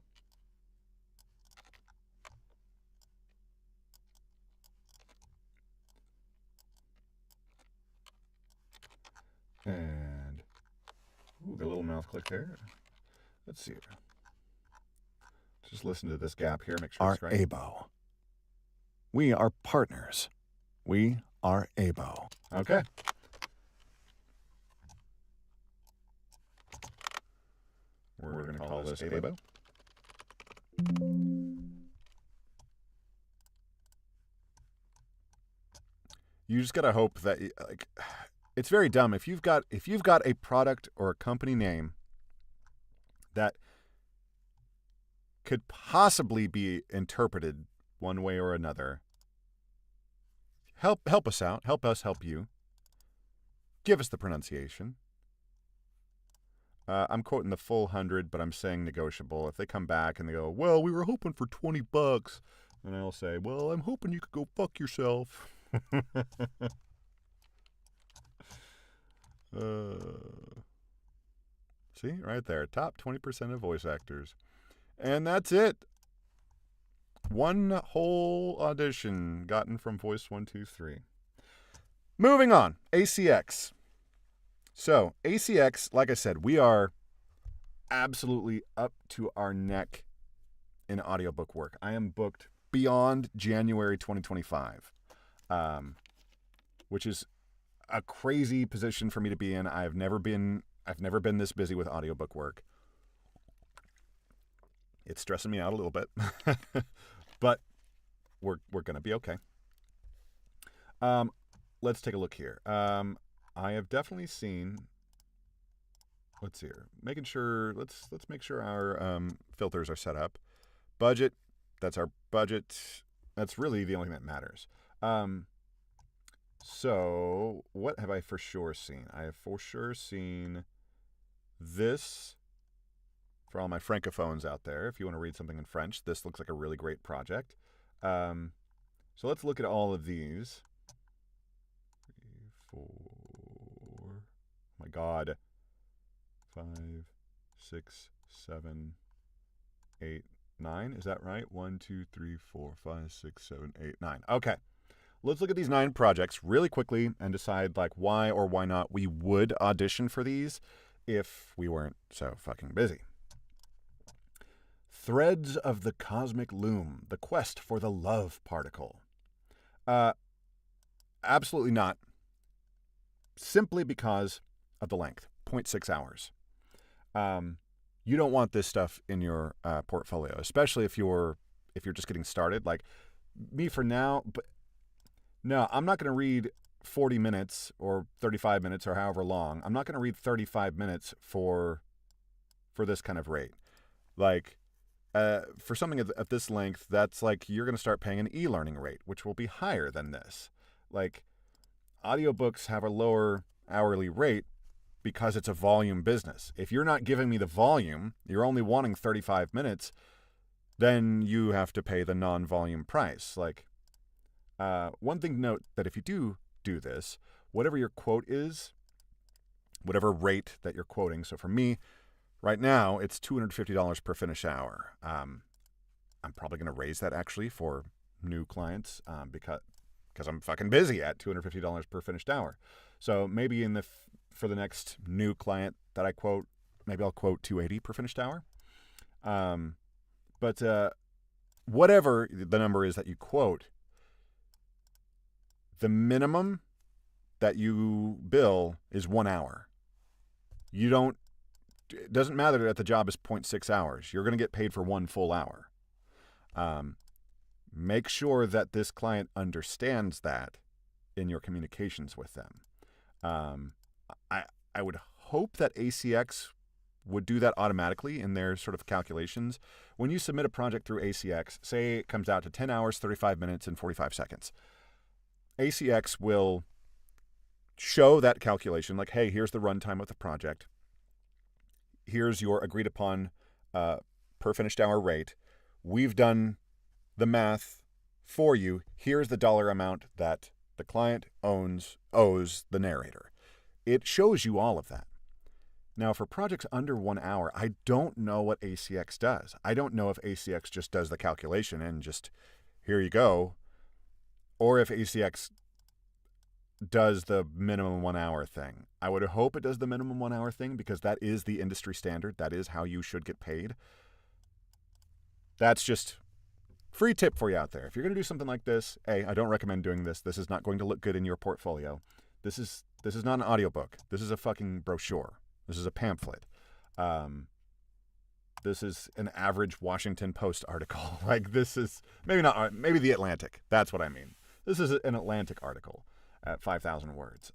And ooh, got a little mouth click there. Let's see. Just listen to this gap here. Make sure it's right. ABO. We are partners. We are ABO. Okay. We're going to call this ABO. You just got to hope that, like, it's very dumb. If you've got a product or a company name that could possibly be interpreted one way or another, help us out. Help us help you. Give us the pronunciation. I'm quoting the full 100, but I'm saying negotiable. If they come back and they go, well, we were hoping for $20, and I'll say, well, I'm hoping you could go fuck yourself. See, right there. Top 20% of voice actors. And that's it. One whole audition gotten from Voice123. Moving on. ACX. So, ACX, like I said, we are absolutely up to our neck in audiobook work. I am booked beyond January 2025, which is a crazy position for me to be in. I've never been this busy with audiobook work. It's stressing me out a little bit, but we're going to be okay. Let's take a look here. I have definitely seen. Let's see here. Making sure. Let's make sure our filters are set up. Budget. That's our budget. That's really the only thing that matters. So what have I for sure seen? I have for sure seen this. For all my francophones out there, if you want to read something in French, this looks like a really great project. So let's look at all of these. 3, 4. Oh my God. 5, 6, 7, 8, 9. Is that right? 1, 2, 3, 4, 5, 6, 7, 8, 9. Okay. Let's look at these 9 projects really quickly and decide like why or why not we would audition for these if we weren't so fucking busy. Threads of the Cosmic Loom, the quest for the love particle. Absolutely not. Simply because of the length, 0.6 hours. You don't want this stuff in your portfolio, especially if you're just getting started. Like me for now, but no, I'm not going to read 40 minutes or 35 minutes or however long. I'm not going to read 35 minutes for this kind of rate. Like for something at this length, that's like you're going to start paying an e-learning rate, which will be higher than this. Like audiobooks have a lower hourly rate because it's a volume business. If you're not giving me the volume, you're only wanting 35 minutes, then you have to pay the non-volume price. Like, one thing to note that if you do this, whatever your quote is, whatever rate that you're quoting, so for me, right now, it's $250 per finished hour. I'm probably going to raise that actually for new clients because I'm fucking busy at $250 per finished hour. So maybe for the next new client that I quote, maybe I'll quote $280 per finished hour. But whatever the number is that you quote, the minimum that you bill is 1 hour. It doesn't matter that the job is 0.6 hours. You're going to get paid for 1 full hour. Make sure that this client understands that in your communications with them. I would hope that ACX would do that automatically in their sort of calculations. When you submit a project through ACX, say it comes out to 10 hours, 35 minutes, and 45 seconds. ACX will show that calculation like, hey, here's the runtime of the project. Here's your agreed upon per finished hour rate. We've done the math for you. Here's the dollar amount that the client owes the narrator. It shows you all of that. Now, for projects under 1 hour, I don't know what ACX does. I don't know if ACX just does the calculation and just, here you go, or if ACX does the minimum 1 hour thing. I would hope it does the minimum 1 hour thing because that is the industry standard. That is how you should get paid. That's just free tip for you out there. If you're going to do something like this, I don't recommend doing this. This is not going to look good in your portfolio. This is not an audiobook. This is a fucking brochure. This is a pamphlet. This is an average Washington Post article. Like this is maybe the Atlantic. That's what I mean. This is an Atlantic article at 5,000 words.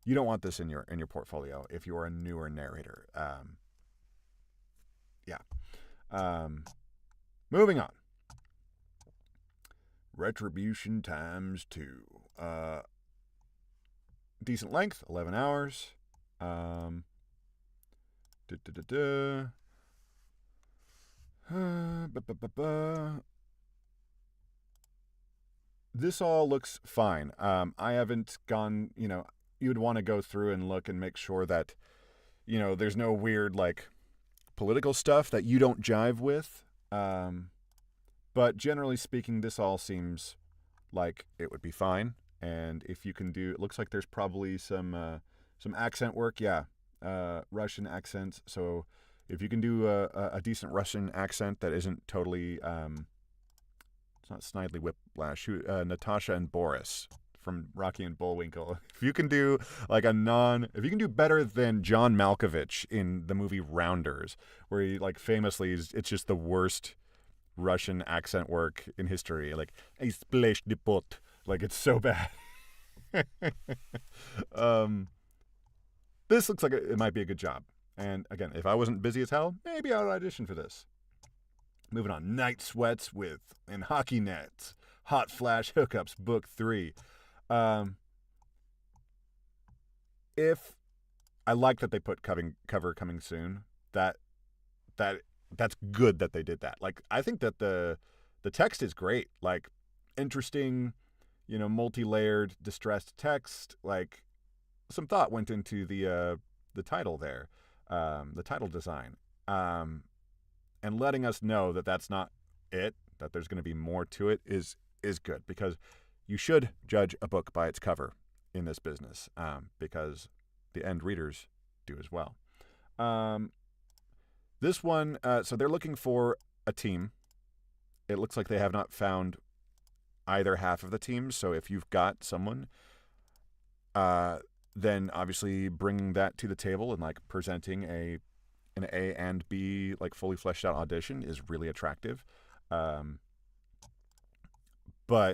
You don't want this in your portfolio if you're a newer narrator. Moving on. Retribution times 2. Decent length, 11 hours. This all looks fine. I haven't gone, you would want to go through and look and make sure that, there's no weird, like, political stuff that you don't jive with. But generally speaking, this all seems like it would be fine. And if you can do, it looks like there's probably some accent work. Yeah. Russian accents. So if you can do a decent Russian accent that isn't totally, it's not Snidely Whiplash, Natasha and Boris from Rocky and Bullwinkle. If you can do if you can do better than John Malkovich in the movie Rounders, where he like famously it's just the worst Russian accent work in history. Like, I splash the pot. Like, it's so bad. This looks like it might be a good job. And again, if I wasn't busy as hell, maybe I would audition for this. Moving on. Night Sweats and Hockey Nets. Hot Flash Hookups, Book 3. If I like that they put cover coming soon, that's good that they did that. Like, I think that the text is great. Like, interesting, multi-layered, distressed text. Like, some thought went into the title there, the title design. and letting us know that that's not it, that there's going to be more to it is good, because you should judge a book by its cover in this business, because the end readers do as well. This one, so they're looking for a team. It looks like they have not found either half of the team. So if you've got someone, then obviously bringing that to the table and like presenting an A and B like fully fleshed out audition is really attractive. But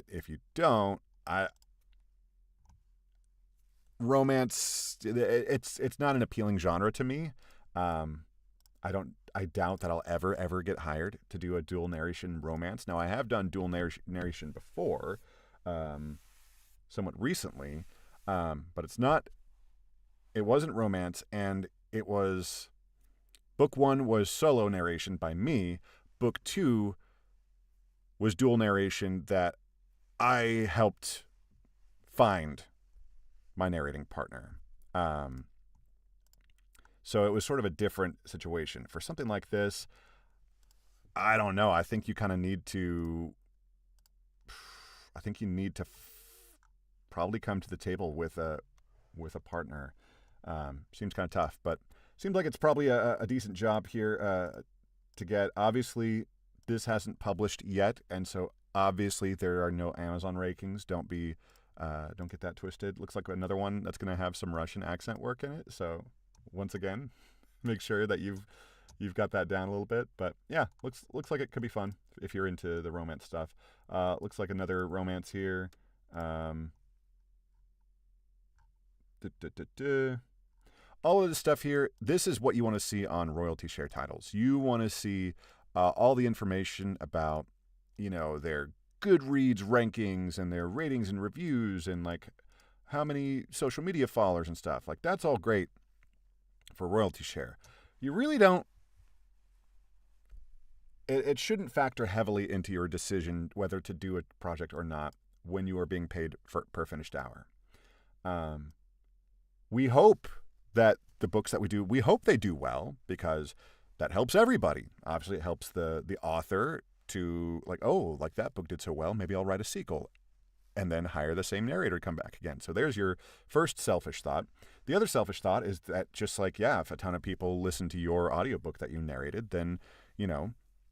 if you don't, romance, it's not an appealing genre to me. I doubt that I'll ever get hired to do a dual narration romance. Now, I have done dual narration before, somewhat recently, but it wasn't romance, and book 1 was solo narration by me. Book 2 was dual narration that I helped find my narrating partner. So it was sort of a different situation. For something like this, I don't know. I think you kind of need to. Probably come to the table with a partner. Seems kind of tough, but seems like it's probably a decent job here to get. Obviously, this hasn't published yet, and so obviously there are no Amazon rankings. Don't get that twisted. Looks like another one that's going to have some Russian accent work in it. So once again, make sure that you've got that down a little bit. But yeah, looks like it could be fun if you're into the romance stuff. Looks like another romance here. All of this stuff here, this is what you want to see on royalty share titles. You want to see all the information about, their Goodreads rankings and their ratings and reviews and like how many social media followers and stuff. Like, that's all great for royalty share. You really don't. It shouldn't factor heavily into your decision whether to do a project or not when you are being paid per finished hour. We hope that the books that we hope they do well, because that helps everybody. Obviously, it helps the author to like that book did so well, maybe I'll write a sequel, and then hire the same narrator to come back again. So there's your first selfish thought. The other selfish thought is that just like, if a ton of people listen to your audiobook that you narrated, then,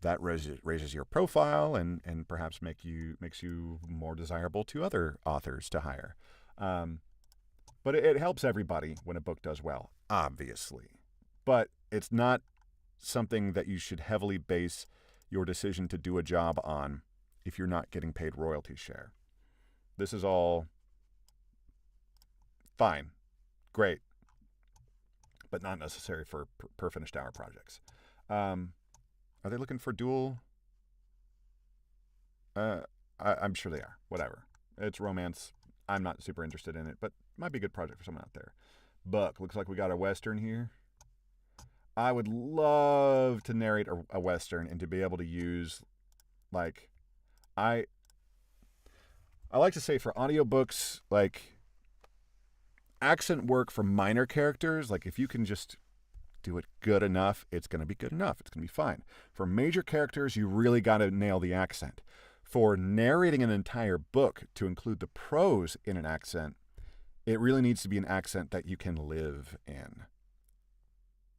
that raises your profile and perhaps makes you more desirable to other authors to hire. But it helps everybody when a book does well, obviously. But it's not something that you should heavily base your decision to do a job on if you're not getting paid royalty share. This is all fine, great, but not necessary for per finished hour projects. Are they looking for dual? I'm sure they are. Whatever. It's romance. I'm not super interested in it, but it might be a good project for someone out there. Buck, looks like we got a Western here. I would love to narrate a Western and to be able to use, like, I like to say for audiobooks, like, accent work for minor characters, like if you can just do it good enough, it's going to be good enough. It's going to be fine. For major characters, you really got to nail the accent. For narrating an entire book to include the prose in an accent, it really needs to be an accent that you can live in.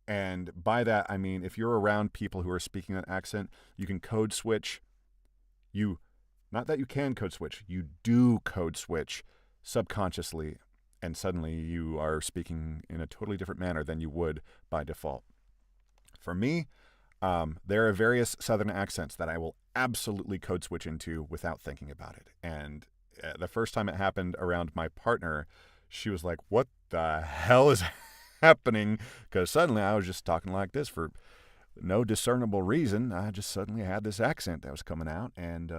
And by that, I mean, if you're around people who are speaking that accent, you can code switch. Not that you can code switch, you do code switch subconsciously, and suddenly you are speaking in a totally different manner than you would by default. For me, there are various Southern accents that I will absolutely code switch into without thinking about it. And the first time it happened around my partner, she was like, "What the hell is happening?" Because suddenly I was just talking like this for no discernible reason. I just suddenly had this accent that was coming out, and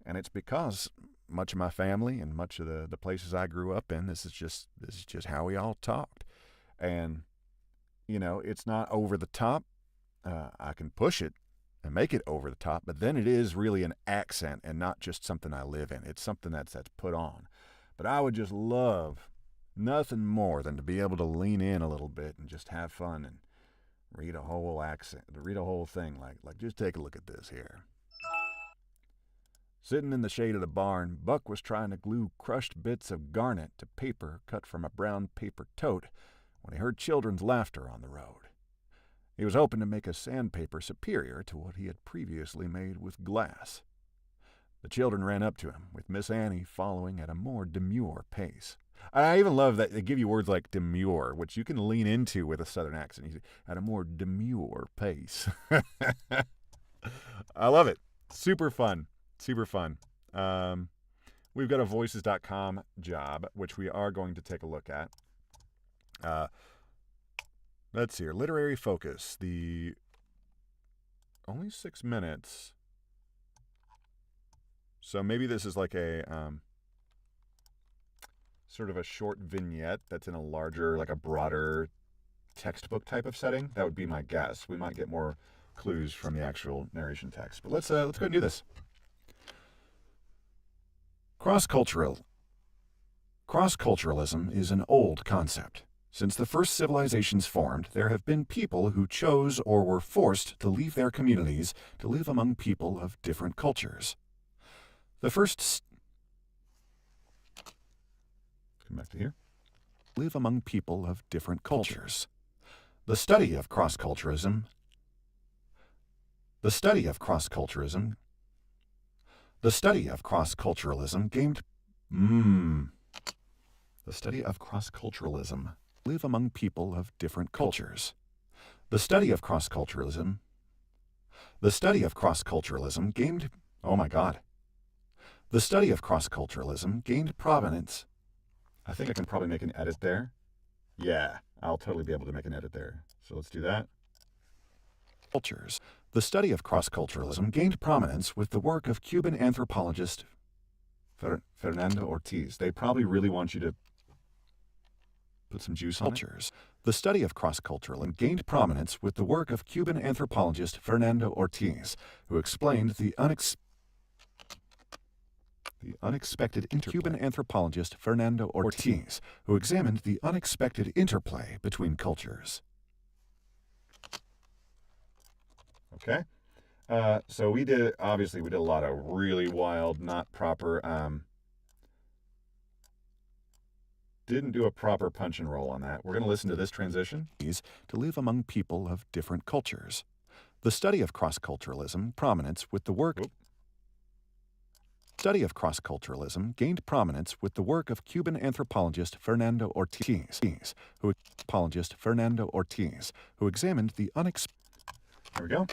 it's because much of my family and much of the places I grew up in, this is just how we all talked. And it's not over the top. I can push it and make it over the top, but then it is really an accent and not just something I live in. It's something that's put on. But I would just love nothing more than to be able to lean in a little bit and just have fun and read a whole accent, read a whole thing. Like just take a look at this here. Sitting in the shade of the barn, Buck was trying to glue crushed bits of garnet to paper cut from a brown paper tote when he heard children's laughter on the road. He was hoping to make a sandpaper superior to what he had previously made with glass. The children ran up to him, with Miss Annie following at a more demure pace. I even love that they give you words like demure, which you can lean into with a southern accent. You say, at a more demure pace. I love it. Super fun. Super fun. We've got a voices.com job, which we are going to take a look at. Let's see here. Literary focus. The only 6 minutes. So maybe this is like a sort of a short vignette that's in a larger, like a broader textbook type of setting. That would be my guess. We might get more clues from the actual narration text. But let's go ahead and do this. Cross-culturalism is an old concept. Since the first civilizations formed, there have been people who chose or were forced to leave their communities to live among people of different cultures. The first come back to here. Live among people of different cultures. The study of cross-culturalism gained live among people of different cultures. The study of cross-culturalism gained The study of cross-culturalism gained prominence. I think I can probably make an edit there. Yeah, I'll totally be able to make an edit there. So let's do that. Cultures. The study of cross-culturalism gained prominence with the work of Cuban anthropologist Fernando Ortiz. They probably really want you to put some juice on it. The study of cross-culturalism gained prominence with the work of Cuban anthropologist Fernando Ortiz, who explained the unexpected Cuban anthropologist Fernando Ortiz, who examined the unexpected interplay between cultures. Okay. So we did a lot of really wild, not proper, didn't do a proper punch and roll on that. We're going to listen to this transition. To live among people of different cultures. The study of cross-culturalism prominence with the work. Study of cross-culturalism gained prominence with the work of Cuban anthropologist Fernando Ortiz, who examined the unexpected. There we go.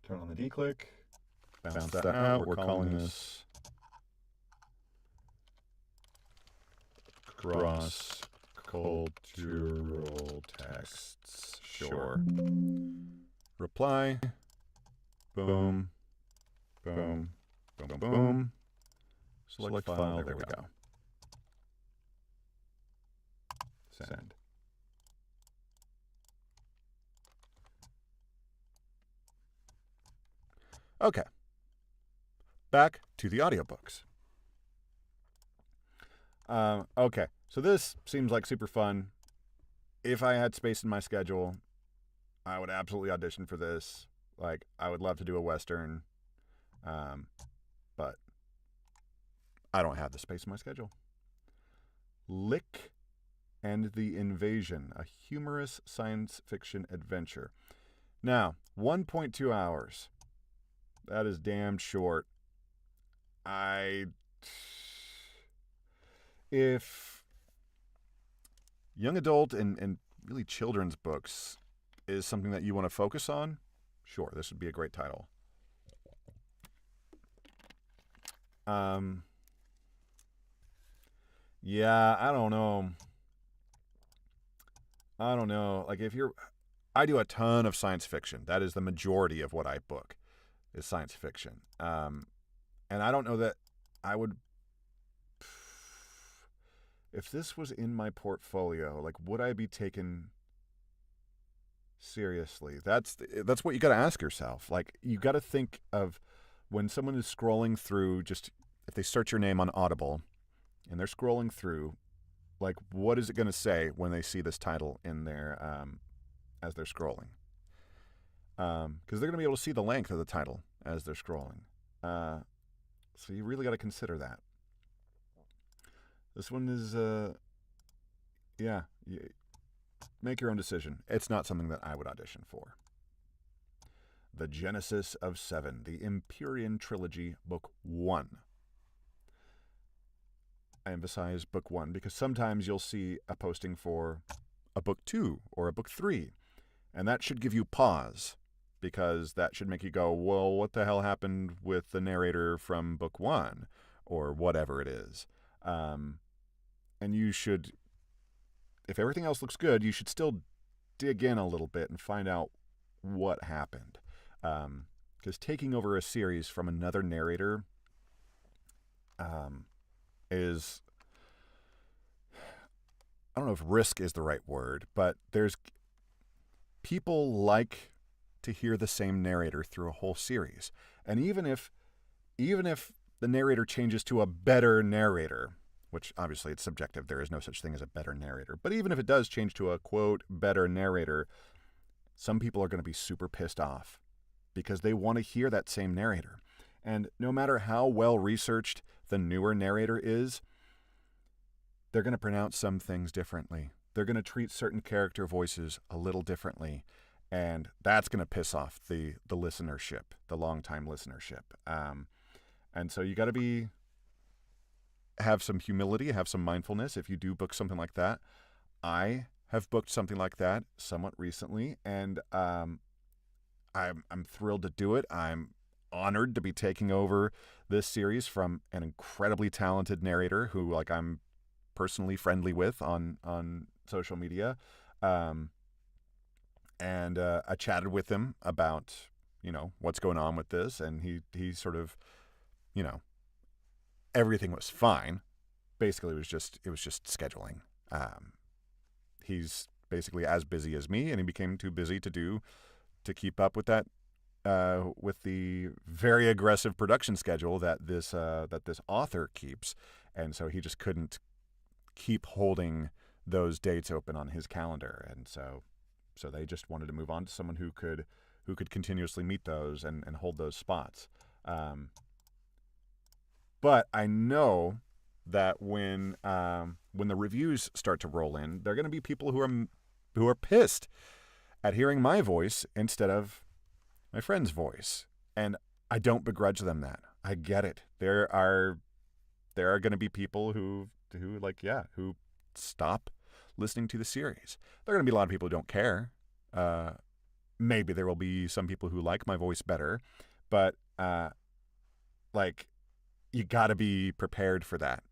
Turn on the D-click. Bounce that out. We're calling this cross-cultural texts. Sure. Reply. Boom. Boom. Boom, boom. Select file. There we go. Send. Okay. Back to the audiobooks. Okay. So this seems like super fun. If I had space in my schedule, I would absolutely audition for this. Like, I would love to do a Western. But I don't have the space in my schedule. Lick and the Invasion, a humorous science fiction adventure. Now, 1.2 hours. That is damn short. If young adult and really children's books is something that you want to focus on, sure, this would be a great title. Yeah, I don't know. Like I do a ton of science fiction. That is the majority of what I book is science fiction. And I don't know that I would, if this was in my portfolio, like, would I be taken seriously? That's what you got to ask yourself. Like, you got to think of when someone is scrolling through, just if they search your name on Audible and they're scrolling through, like, what is it going to say when they see this title in their as they're scrolling. Because they're going to be able to see the length of the title as they're scrolling. So you really got to consider that. This one is, make your own decision. It's not something that I would audition for. The Genesis of Seven, the Empyrean Trilogy, Book 1. I emphasize Book 1 because sometimes you'll see a posting for a Book 2 or a Book 3, and that should give you pause because that should make you go, well, what the hell happened with the narrator from Book 1 or whatever it is. And you should, if everything else looks good, you should still dig in a little bit and find out what happened. Because taking over a series from another narrator is, I don't know if risk is the right word, but people like to hear the same narrator through a whole series. And even if the narrator changes to a better narrator, which obviously it's subjective, there is no such thing as a better narrator, but even if it does change to a, quote, better narrator, some people are going to be super pissed off because they want to hear that same narrator. And no matter how well researched the newer narrator is, they're going to pronounce some things differently. They're going to treat certain character voices a little differently. And that's going to piss off the listenership, the longtime listenership. And so you got to have some humility, have some mindfulness if you do book something like that. I have booked something like that somewhat recently, and I'm thrilled to do it. I'm honored to be taking over this series from an incredibly talented narrator who, like, I'm personally friendly with on social media. And I chatted with him about, what's going on with this, and he sort of, everything was fine. Basically, it was just scheduling. He's basically as busy as me, and he became too busy to keep up with that, with the very aggressive production schedule that this author keeps, and so he just couldn't keep holding those dates open on his calendar, and so they just wanted to move on to someone who could continuously meet those and hold those spots. But I know that when the reviews start to roll in, there are going to be people who are pissed at hearing my voice instead of my friend's voice, and I don't begrudge them that. I get it. There are going to be people who stop listening to the series. There are going to be a lot of people who don't care. Maybe there will be some people who like my voice better, but you got to be prepared for that.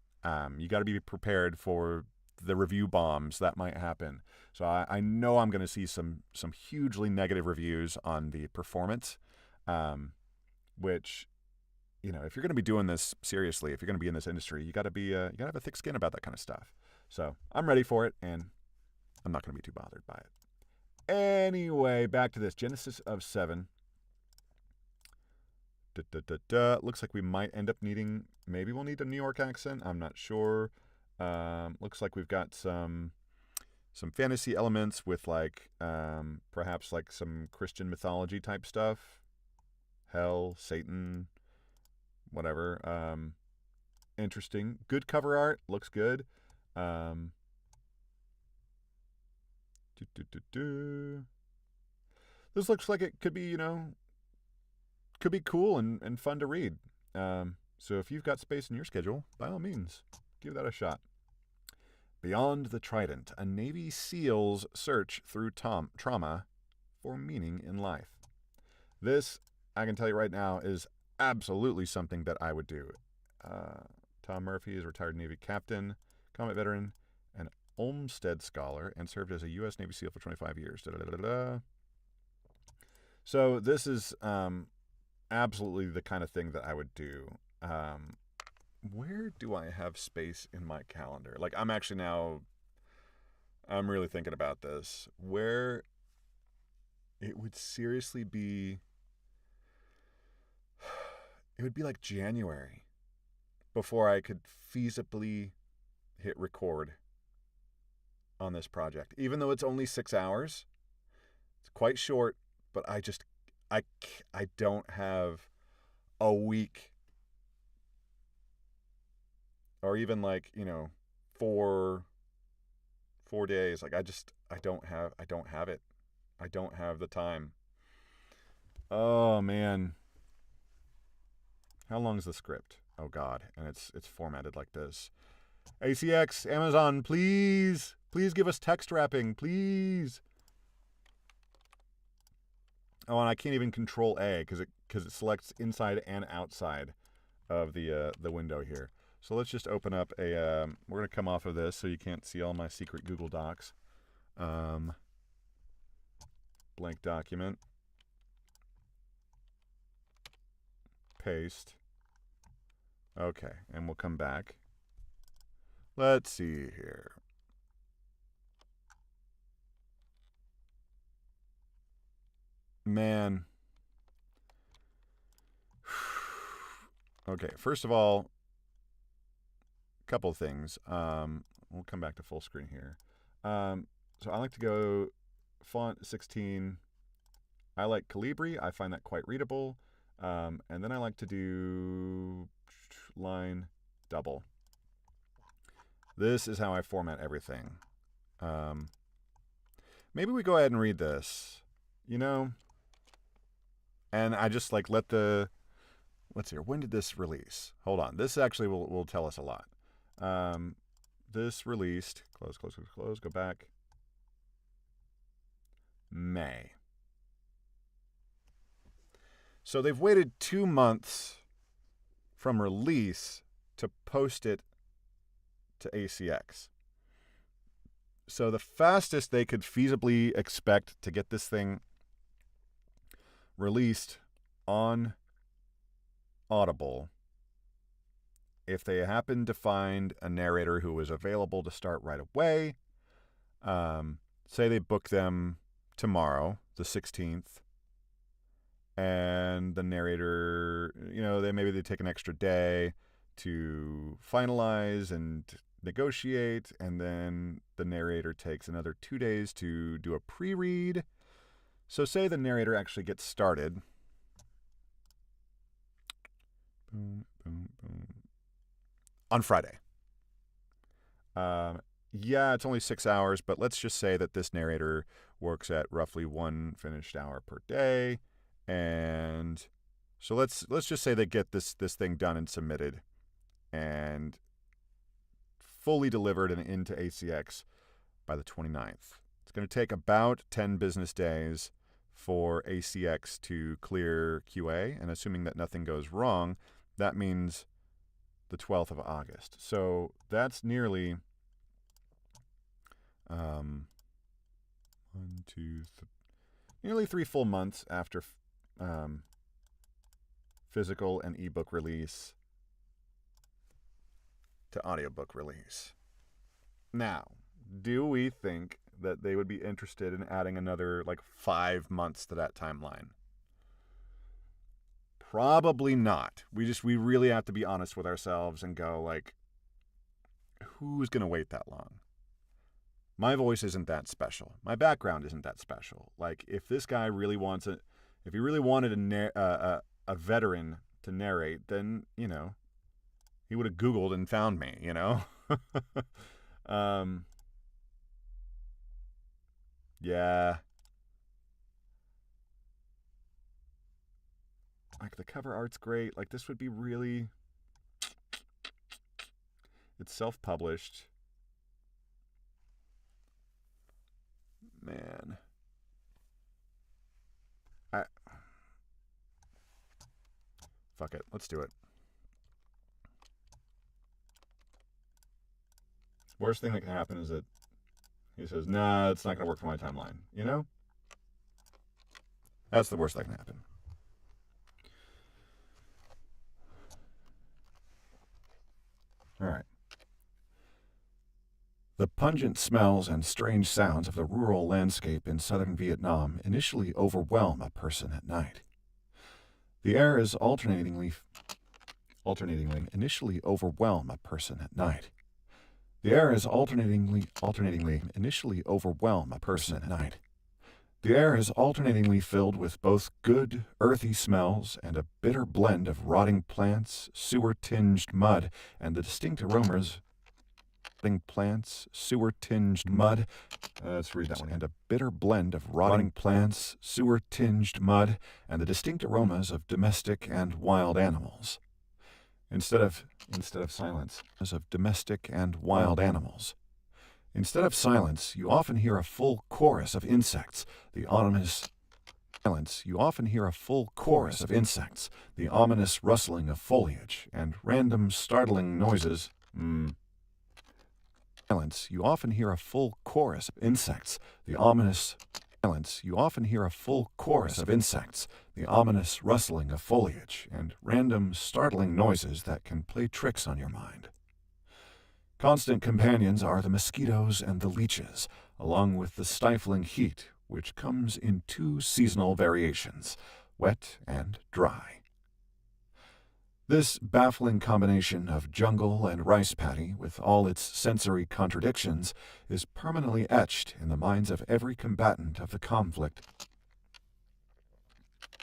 You got to be prepared for the review bombs that might happen. So I know I'm going to see some hugely negative reviews on the performance, which, if you're going to be doing this seriously, if you're going to be in this industry, you got to have a thick skin about that kind of stuff. So I'm ready for it, and I'm not going to be too bothered by it. Anyway, back to this Genesis of Seven. Looks like we might end up maybe we'll need a New York accent. I'm not sure. Looks like we've got some fantasy elements with perhaps some Christian mythology type stuff. Hell, Satan, whatever. Interesting. Good cover art. Looks good. This looks like it could be, could be cool and fun to read. So if you've got space in your schedule, by all means, give that a shot. Beyond the Trident, a Navy SEAL's search through trauma for meaning in life. This, I can tell you right now, is absolutely something that I would do. Tom Murphy is a retired Navy captain, combat veteran, and Olmsted Scholar, and served as a U.S. Navy SEAL for 25 years. So this is absolutely the kind of thing that I would do. Where do I have space in my calendar? I'm really thinking about this. Where it would seriously be, it would be like January before I could feasibly hit record on this project. Even though it's only 6 hours, It's quite short, but I don't have a week or even like, 4 days. Like I don't have it. I don't have the time. Oh man. How long is the script? Oh god, and it's formatted like this. ACX, Amazon, please give us text wrapping, please. Oh, and I can't even control A because it selects inside and outside of the window here. So let's just open up a. We're gonna come off of this so you can't see all my secret Google Docs. Blank document. Paste. Okay, and we'll come back. Let's see here. Man. Okay, first of all, a couple of things. We'll come back to full screen here. So I like to go font 16. I like Calibri. I find that quite readable. And then I like to do line double. This is how I format everything. Maybe we go ahead and read this, and I just like let the, let's see here. When did this release? Hold on. This actually will tell us a lot. This released, close, go back. May. So they've waited 2 months from release to post it to ACX. So the fastest they could feasibly expect to get this thing released on Audible, if they happen to find a narrator who is available to start right away, say they book them tomorrow, the 16th, and the narrator, they take an extra day to finalize and negotiate, and then the narrator takes another 2 days to do a pre-read. So say the narrator actually gets started. Boom, boom, boom. On Friday. Yeah, it's only 6 hours, but let's just say that this narrator works at roughly 1 finished hour per day. And so let's just say they get this thing done and submitted and fully delivered and into ACX by the 29th. It's going to take about 10 business days for ACX to clear QA, and assuming that nothing goes wrong, that means the 12th of August. So that's nearly nearly 3 full months after physical and ebook release to audiobook release. Now, do we think that they would be interested in adding another 5 months to that timeline? Probably not. We really have to be honest with ourselves and go who's going to wait that long? My voice isn't that special. My background isn't that special. If this guy really wants it, if he really wanted a veteran to narrate, then, he would have Googled and found me, Yeah. The cover art's great. This would be really... It's self-published. Man. Fuck it. Let's do it. Worst thing that can happen is that he says, nah, it's not going to work for my timeline. That's the worst that can happen. All right. The pungent smells and strange sounds of the rural landscape in southern Vietnam initially overwhelm a person at night. The air is alternatingly initially overwhelm a person at night. The air is alternatingly initially overwhelm a person at night. The air is alternatingly filled with both good, earthy smells and a bitter blend of rotting plants, sewer-tinged mud, and the distinct aromas plants, sewer-tinged mud. Let's read that one. And a bitter blend of rotting plants, sewer-tinged mud, and the distinct aromas of domestic and wild animals. Instead of silence, of domestic and wild animals. Instead of silence, you often hear a full chorus of insects, the ominous silence, you often hear a full chorus of insects, the ominous rustling of foliage, and random startling noises. Silence, you often hear a full chorus of insects, the ominous silence, you often hear a full chorus of insects, the ominous rustling of foliage, and random startling noises that can play tricks on your mind. Constant companions are the mosquitoes and the leeches, along with the stifling heat, which comes in two seasonal variations, wet and dry. This baffling combination of jungle and rice paddy, with all its sensory contradictions, is permanently etched in the minds of every combatant of the conflict.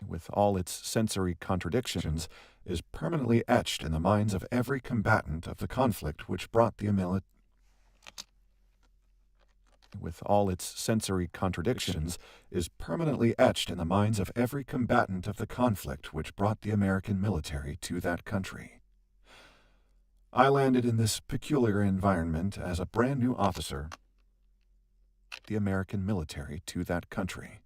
With all its sensory contradictions, is permanently etched in the minds of every combatant of the conflict which brought the with all its sensory contradictions, is permanently etched in the minds of every combatant of the conflict which brought the American military to that country. I landed in this peculiar environment as a brand new officer, the American military to that country.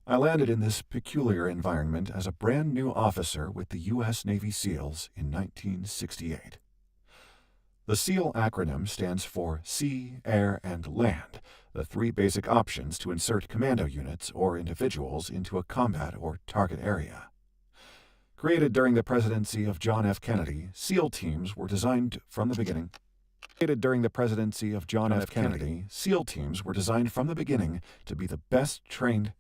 I landed in this peculiar environment as a brand new officer with the U.S. Navy SEALs in 1968. The SEAL acronym stands for Sea, Air, and Land, the three basic options to insert commando units or individuals into a combat or target area. Created during the presidency of John F. Kennedy, SEAL teams were designed from the beginning. Created during the presidency of John F. Kennedy, SEAL teams were designed from the beginning to be the best trained.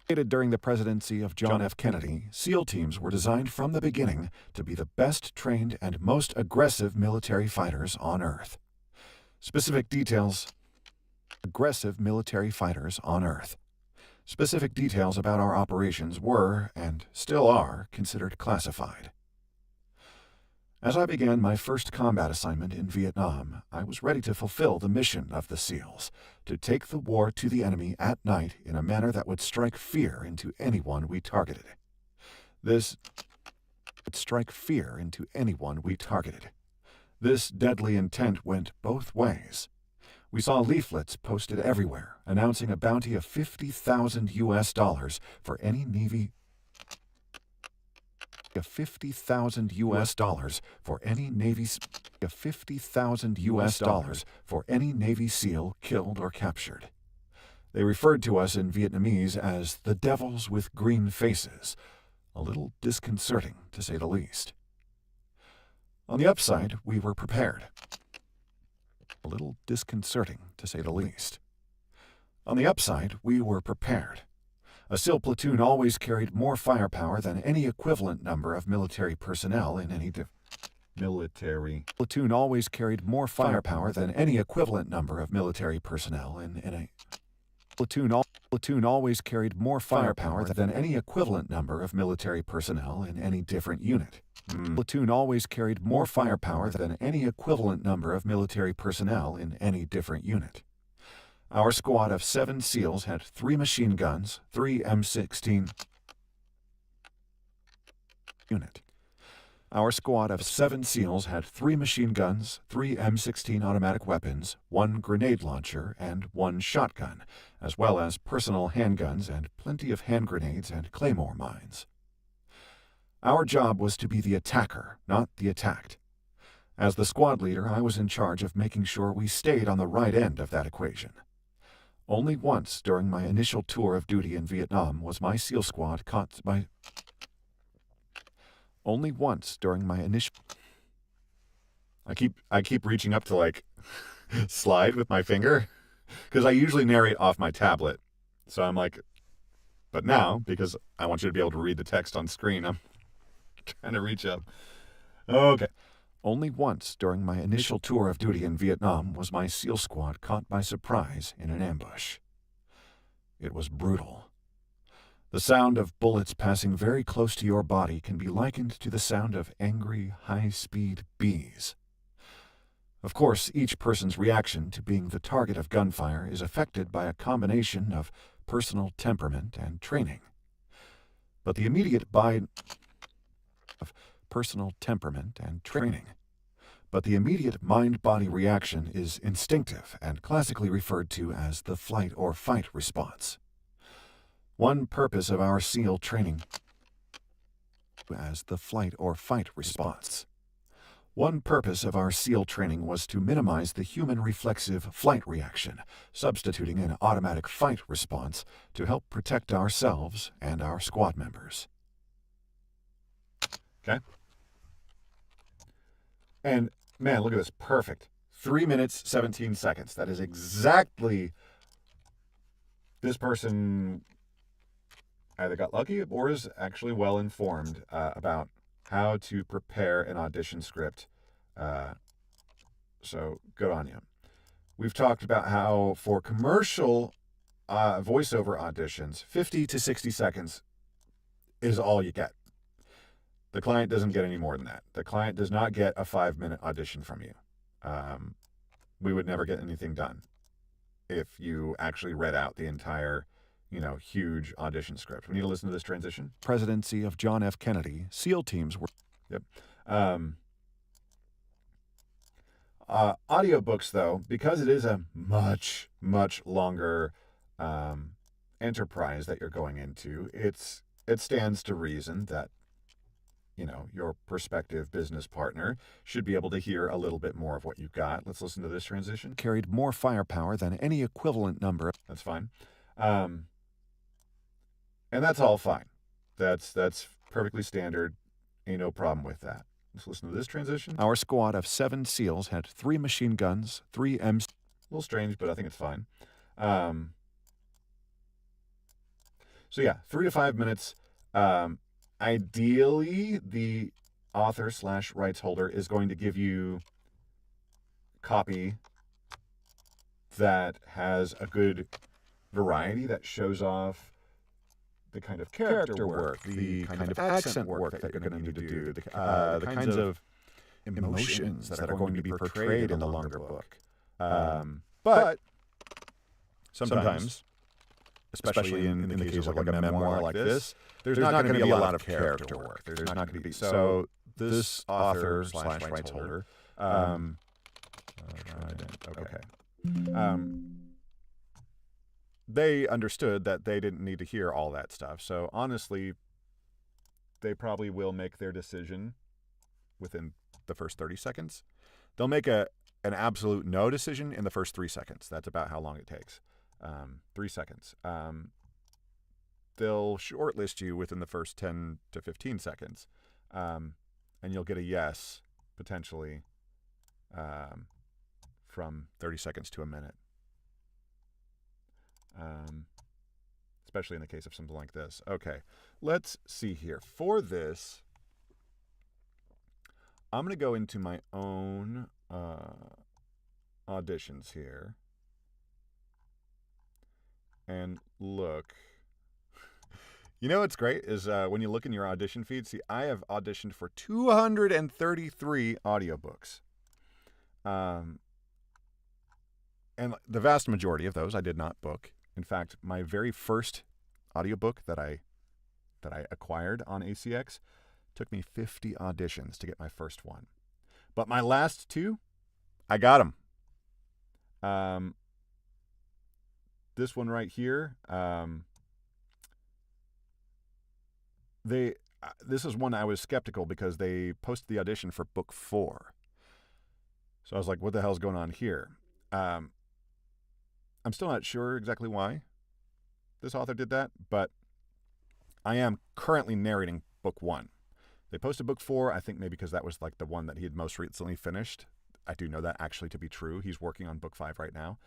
Created during the presidency of John F. Kennedy, SEAL teams were designed from the beginning to be the best trained and most aggressive military fighters on Earth. Specific details: aggressive military fighters on Earth. Specific details about our operations were, and still are, considered classified. As I began my first combat assignment in Vietnam, I was ready to fulfill the mission of the SEALs, to take the war to the enemy at night in a manner that would strike fear into anyone we targeted. This would strike fear into anyone we targeted. This deadly intent went both ways. We saw leaflets posted everywhere announcing a bounty of $50,000 US for any Navy $50,000 US for any Navy $50,000 US for any Navy SEAL killed or captured. They referred to us in Vietnamese as the devils with green faces, a little disconcerting to say the least. On the upside, we were prepared. A little disconcerting to say the least. On the upside, we were prepared. A SEAL platoon always carried more firepower than any equivalent number of military personnel in any platoon always carried more firepower than any equivalent number of military personnel in a platoon always carried more firepower than any equivalent number of military personnel in any different unit. Platoon always carried more firepower than any equivalent number of military personnel in any different unit. Our squad of 7 SEALs had 3 machine guns, 3 M16 unit. Our squad of 7 SEALs had 3 machine guns, 3 M16 automatic weapons, 1 grenade launcher, and 1 shotgun, as well as personal handguns and plenty of hand grenades and claymore mines. Our job was to be the attacker, not the attacked. As the squad leader, I was in charge of making sure we stayed on the right end of that equation. Only once during my initial tour of duty in Vietnam was my SEAL squad caught by... Only once during my initial... I keep reaching up to, like, slide with my finger, because I usually narrate off my tablet. So I'm like... But now, because I want you to be able to read the text on screen, I'm trying to reach up. Okay. Only once during my initial tour of duty in Vietnam was my SEAL squad caught by surprise in an ambush. It was brutal. The sound of bullets passing very close to your body can be likened to the sound of angry, high-speed bees. Of course, each person's reaction to being the target of gunfire is affected by a combination of personal temperament and training. But the immediate mind-body reaction is instinctive and classically referred to as the flight or fight response. One purpose of our SEAL training was to minimize the human reflexive flight reaction, substituting an automatic fight response to help protect ourselves and our squad members. Okay? And man, look at this. Perfect. 3 minutes, 17 seconds. That is exactly... This person either got lucky or is actually well informed about how to prepare an audition script. So good on you. We've talked about how for commercial voiceover auditions, 50 to 60 seconds is all you get. The client doesn't get any more than that. The client does not get a 5-minute audition from you. We would never get anything done if you actually read out the entire, huge audition script. We need to listen to this transition. Presidency of John F. Kennedy, SEAL teams were... Yep. Audiobooks, though, because it is a much, much longer enterprise that you're going into, it stands to reason that your prospective business partner should be able to hear a little bit more of what you've got. Let's listen to this transition. Carried more firepower than any equivalent number. That's fine. And that's all fine. That's perfectly standard. Ain't no problem with that. Let's listen to this transition. Our squad of 7 SEALs had 3 machine guns, 3 A little strange, but I think it's fine. So yeah, 3 to 5 minutes. Ideally, the author/rights holder is going to give you copy that has a good variety, that shows off the kind of character work, the kind of accent work that you're going to need to do, the kinds of emotions that are going to be portrayed in the longer book. But sometimes, especially in the case of like a memoir like this, there's not going to be a lot of character work. There's not going to be. So this author/rights holder, they understood that they didn't need to hear all that stuff. So honestly, they probably will make their decision within the first 30 seconds. They'll make an absolute no decision in the first 3 seconds. That's about how long it takes. 3 seconds. They'll shortlist you within the first 10 to 15 seconds. And you'll get a yes, potentially, from 30 seconds to a minute. Especially in the case of something like this. Okay, let's see here. For this, I'm going to go into my own auditions here and look. What's great is when you look in your audition feed, see, I have auditioned for 233 audiobooks. And the vast majority of those I did not book. In fact, my very first audiobook that I acquired on ACX took me 50 auditions to get my first one. But my last 2, I got them. This one right here, this is one I was skeptical because they posted the audition for book 4. So I was like, what the hell's going on here? I'm still not sure exactly why this author did that, but I am currently narrating book 1. They posted book 4, I think maybe because that was like the one that he had most recently finished. I do know that actually to be true. He's working on book 5 right now.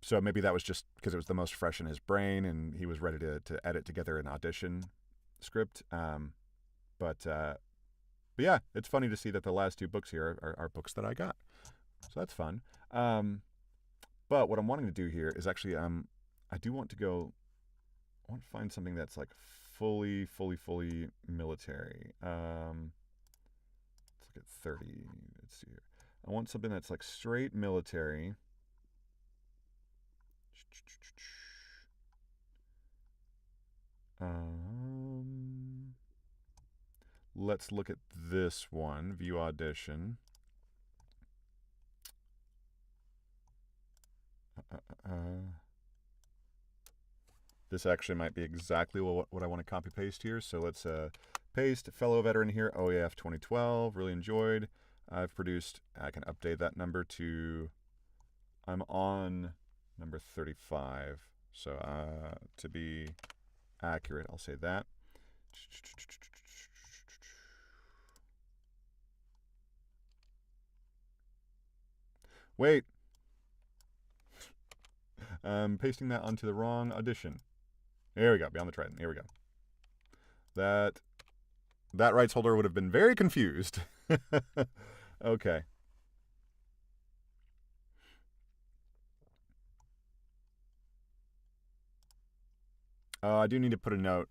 So maybe that was just because it was the most fresh in his brain and he was ready to edit together an audition script. But yeah, it's funny to see that the last 2 books here are books that I got. So that's fun. But what I'm wanting to do here is actually, I do want to go, I want to find something that's like fully military. Let's look at 30. Let's see here. I want something that's like straight military. Let's look at this one, view audition. This actually might be exactly what I want to copy paste here. So let's paste fellow veteran here, OEF 2012, really enjoyed. I've produced, I can update that number to, I'm on number 35. So to be accurate, I'll say that. Wait. I'm pasting that onto the wrong audition. There we go, Beyond the Trident. Here we go. That rights holder would have been very confused. Okay. I do need to put a note.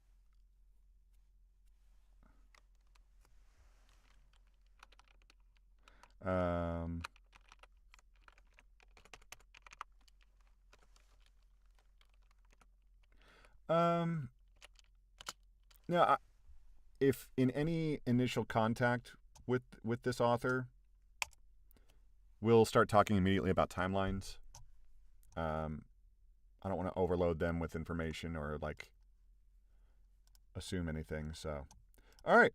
Now, if in any initial contact with this author, we'll start talking immediately about timelines. I don't want to overload them with information or like assume anything. So, all right.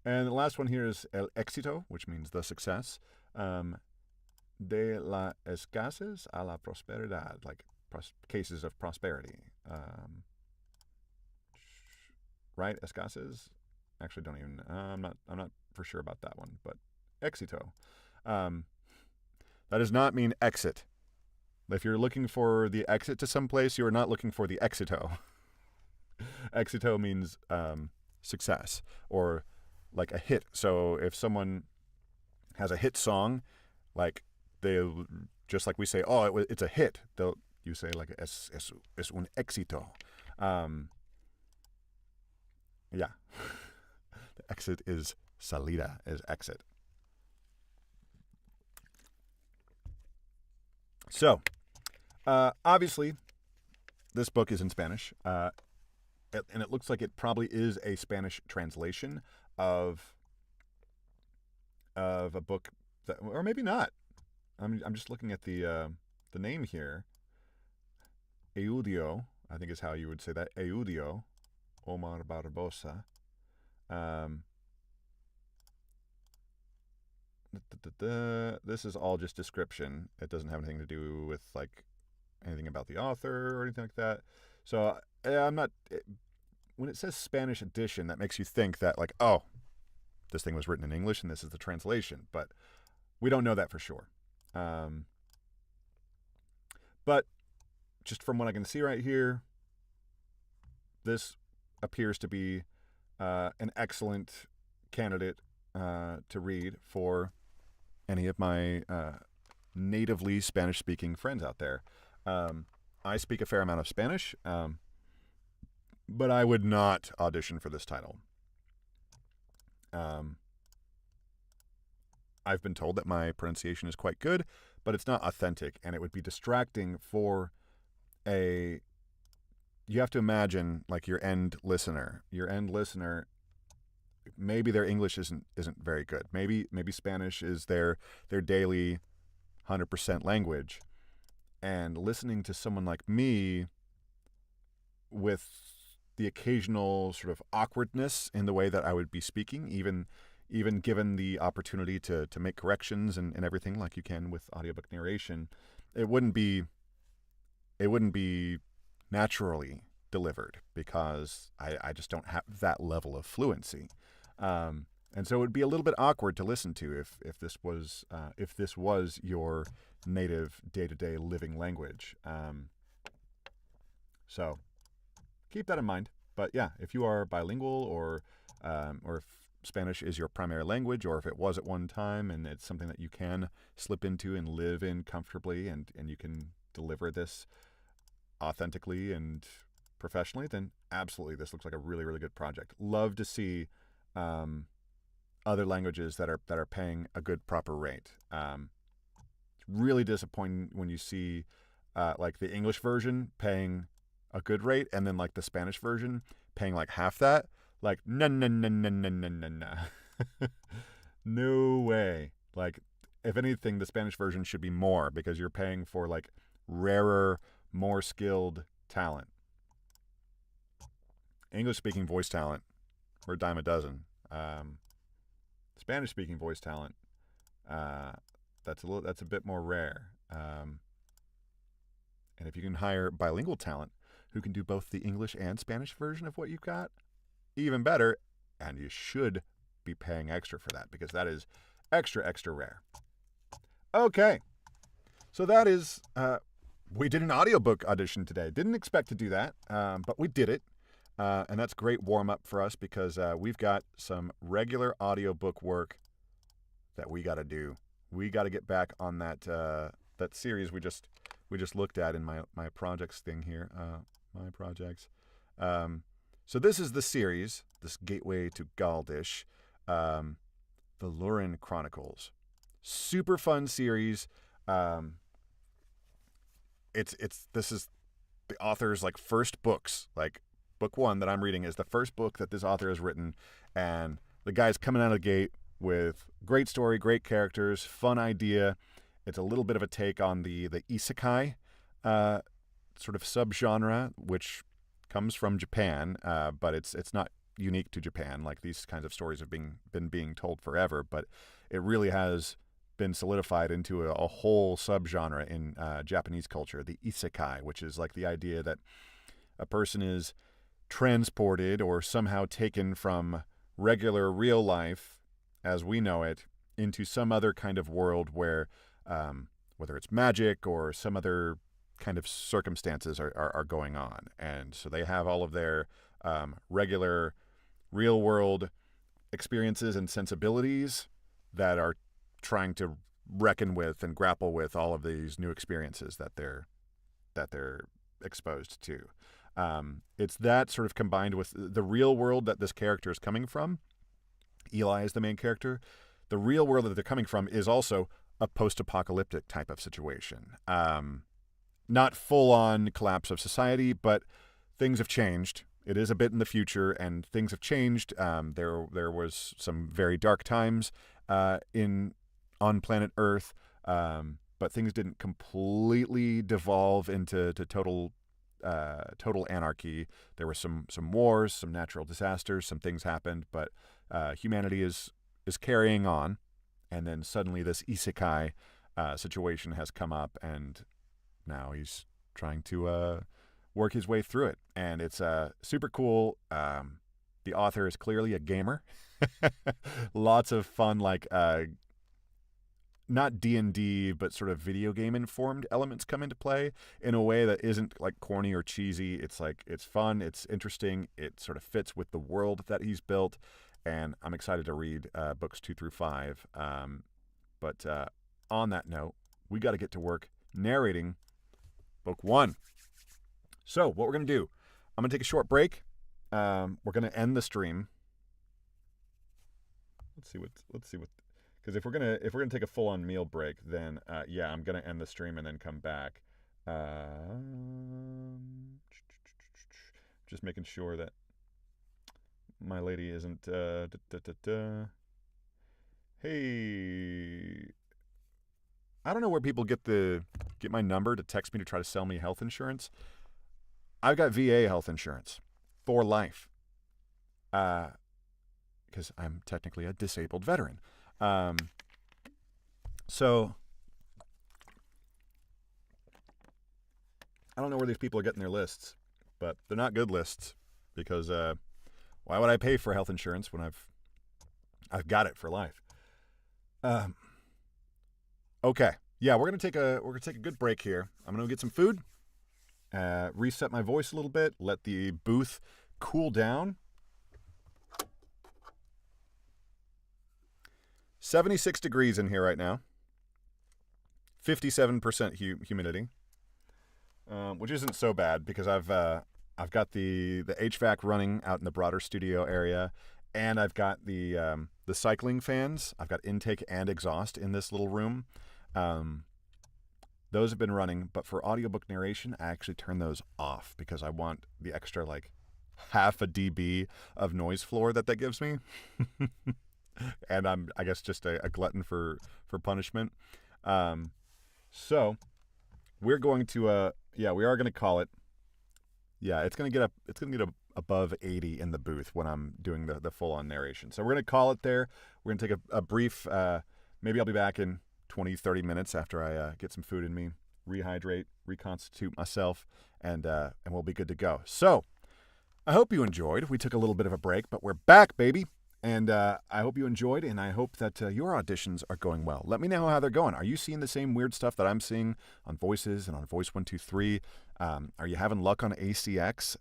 And the last one here is el éxito, which means the success. De la escasez a la prosperidad, like cases of prosperity. Right? Escasez? Actually, don't even. I'm not for sure about that one, but éxito. That does not mean exit. If you're looking for the exit to some place, you are not looking for the éxito. Éxito means success or like a hit. So if someone has a hit song, like they just like we say, oh, it's a hit. You say like es un éxito. Yeah. The exit is salida, is exit. So, obviously, this book is in Spanish, and it looks like it probably is a Spanish translation of a book that, or maybe not. I'm just looking at the name here. Eudio, I think is how you would say that. Eudio, Omar Barbosa. This is all just description. It doesn't have anything to do with like anything about the author or anything like that. So I'm not. When it says Spanish edition, that makes you think that like, oh, this thing was written in English and this is the translation. But we don't know that for sure. But just from what I can see right here, this appears to be an excellent candidate to read for any of my natively Spanish-speaking friends out there. I speak a fair amount of Spanish, but I would not audition for this title. I've been told that my pronunciation is quite good, but it's not authentic, and it would be distracting for a... You have to imagine like your end listener. Your end listener, maybe their English isn't very good. Maybe Spanish is their daily 100% language, and listening to someone like me with the occasional sort of awkwardness in the way that I would be speaking, even given the opportunity to make corrections and everything like you can with audiobook narration, it wouldn't be naturally delivered because I just don't have that level of fluency. And so it would be a little bit awkward to listen to if this was your native day-to-day living language. So keep that in mind. But yeah, if you are bilingual or if Spanish is your primary language, or if it was at one time and it's something that you can slip into and live in comfortably, and you can deliver this authentically and professionally, then absolutely this looks like a really, really good project. Love to see other languages that are paying a good, proper rate. It's really disappointing when you see like the English version paying a good rate and then like the Spanish version paying like half that. Like, no, no, no, no, no, no, no, no. No way. Like, if anything, the Spanish version should be more because you're paying for like rarer, more skilled talent. English-speaking voice talent, we're a dime a dozen. Spanish-speaking voice talent, that's a bit more rare. And if you can hire bilingual talent who can do both the English and Spanish version of what you've got, even better. And you should be paying extra for that because that is extra, extra rare. Okay, so that is, we did an audiobook audition today. Didn't expect to do that, but we did it. And that's great warm-up for us because we've got some regular audiobook work that we got to do. We got to get back on that that series we just looked at in my projects thing here. My projects. So this is the series, this Gateway to Galdish, the Lurin Chronicles. Super fun series. This is the author's like first books. Like book one that I'm reading is the first book that this author has written, and the guy's coming out of the gate with great story, great characters, fun idea. It's a little bit of a take on the isekai sort of subgenre, which comes from Japan, but it's not unique to Japan. Like these kinds of stories have been being told forever, but it really has been solidified into a whole subgenre in Japanese culture, the isekai, which is like the idea that a person is transported or somehow taken from regular real life as we know it into some other kind of world where whether it's magic or some other kind of circumstances are going on. And so they have all of their regular real world experiences and sensibilities that are trying to reckon with and grapple with all of these new experiences that they're exposed to. It's that sort of combined with the real world that this character is coming from. Eli is the main character. The real world that they're coming from is also a post-apocalyptic type of situation. Not full-on collapse of society, but things have changed. It is a bit in the future, and things have changed. There was some very dark times on planet Earth, but things didn't completely devolve into total anarchy. There were some wars, some natural disasters, some things happened, but humanity is carrying on. And then suddenly this isekai situation has come up, and now he's trying to work his way through it. And it's super cool. The author is clearly a gamer. Lots of fun, like not D&D, but sort of video game informed elements come into play in a way that isn't like corny or cheesy. It's like, it's fun, it's interesting, it sort of fits with the world that he's built, and I'm excited to read books 2 through 5. But on that note, we got to get to work narrating book 1. So what we're going to do, I'm going to take a short break. We're going to end the stream. Let's see what, because if we're gonna take a full-on meal break, then yeah, I'm gonna end the stream and then come back. Just making sure that my lady isn't. Hey, I don't know where people get my number to text me to try to sell me health insurance. I've got VA health insurance for life, because I'm technically a disabled veteran. So I don't know where these people are getting their lists, but they're not good lists, because why would I pay for health insurance when I've got it for life? Okay, yeah, we're gonna take a good break here. I'm gonna go get some food, reset my voice a little bit, let the booth cool down. 76 degrees in here right now. 57% humidity, which isn't so bad because I've got the HVAC running out in the broader studio area, and I've got the cycling fans. I've got intake and exhaust in this little room. Those have been running, but for audiobook narration, I actually turn those off because I want the extra like half a dB of noise floor that gives me. And I'm, I guess, just a glutton for punishment. So we're going to we are going to call it. Yeah, it's going to get above 80 in the booth when I'm doing the full on narration. So we're going to call it there. We're going to take a brief, maybe I'll be back in 20, 30 minutes after I get some food in me, rehydrate, reconstitute myself, and we'll be good to go. So I hope you enjoyed. We took a little bit of a break, but we're back, baby. And I hope you enjoyed, and I hope that your auditions are going well. Let me know how they're going. Are you seeing the same weird stuff that I'm seeing on Voices and on Voice123? Are you having luck on ACX?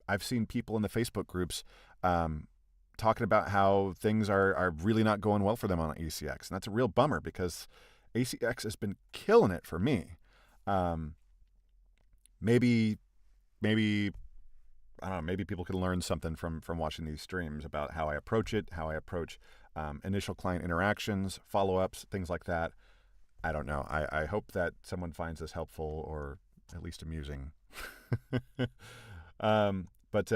I've seen people in the Facebook groups talking about how things are really not going well for them on ACX, and that's a real bummer because ACX has been killing it for me. Maybe I don't know, maybe people can learn something from watching these streams about how I approach it, how I approach initial client interactions, follow-ups, things like that. I don't know. I hope that someone finds this helpful or at least amusing. But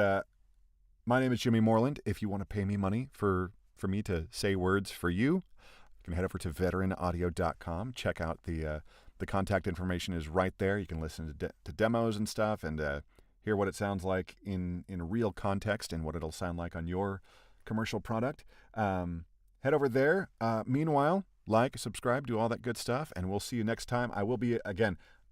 my name is Jimmy Moreland. If you want to pay me money for me to say words for you, you can head over to veteranaudio.com. Check out the contact information is right there. You can listen to demos and stuff and hear what it sounds like in real context and what it'll sound like on your commercial product. Head over there. Meanwhile, like, subscribe, do all that good stuff, and we'll see you next time. I'll be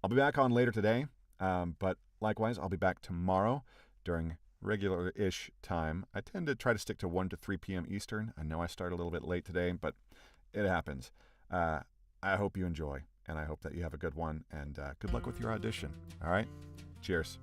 back on later today, but likewise, I'll be back tomorrow during regular-ish time. I tend to try to stick to 1 to 3 p.m. Eastern. I know I start a little bit late today, but it happens. I hope you enjoy, and I hope that you have a good one, and good luck with your audition. All right? Cheers.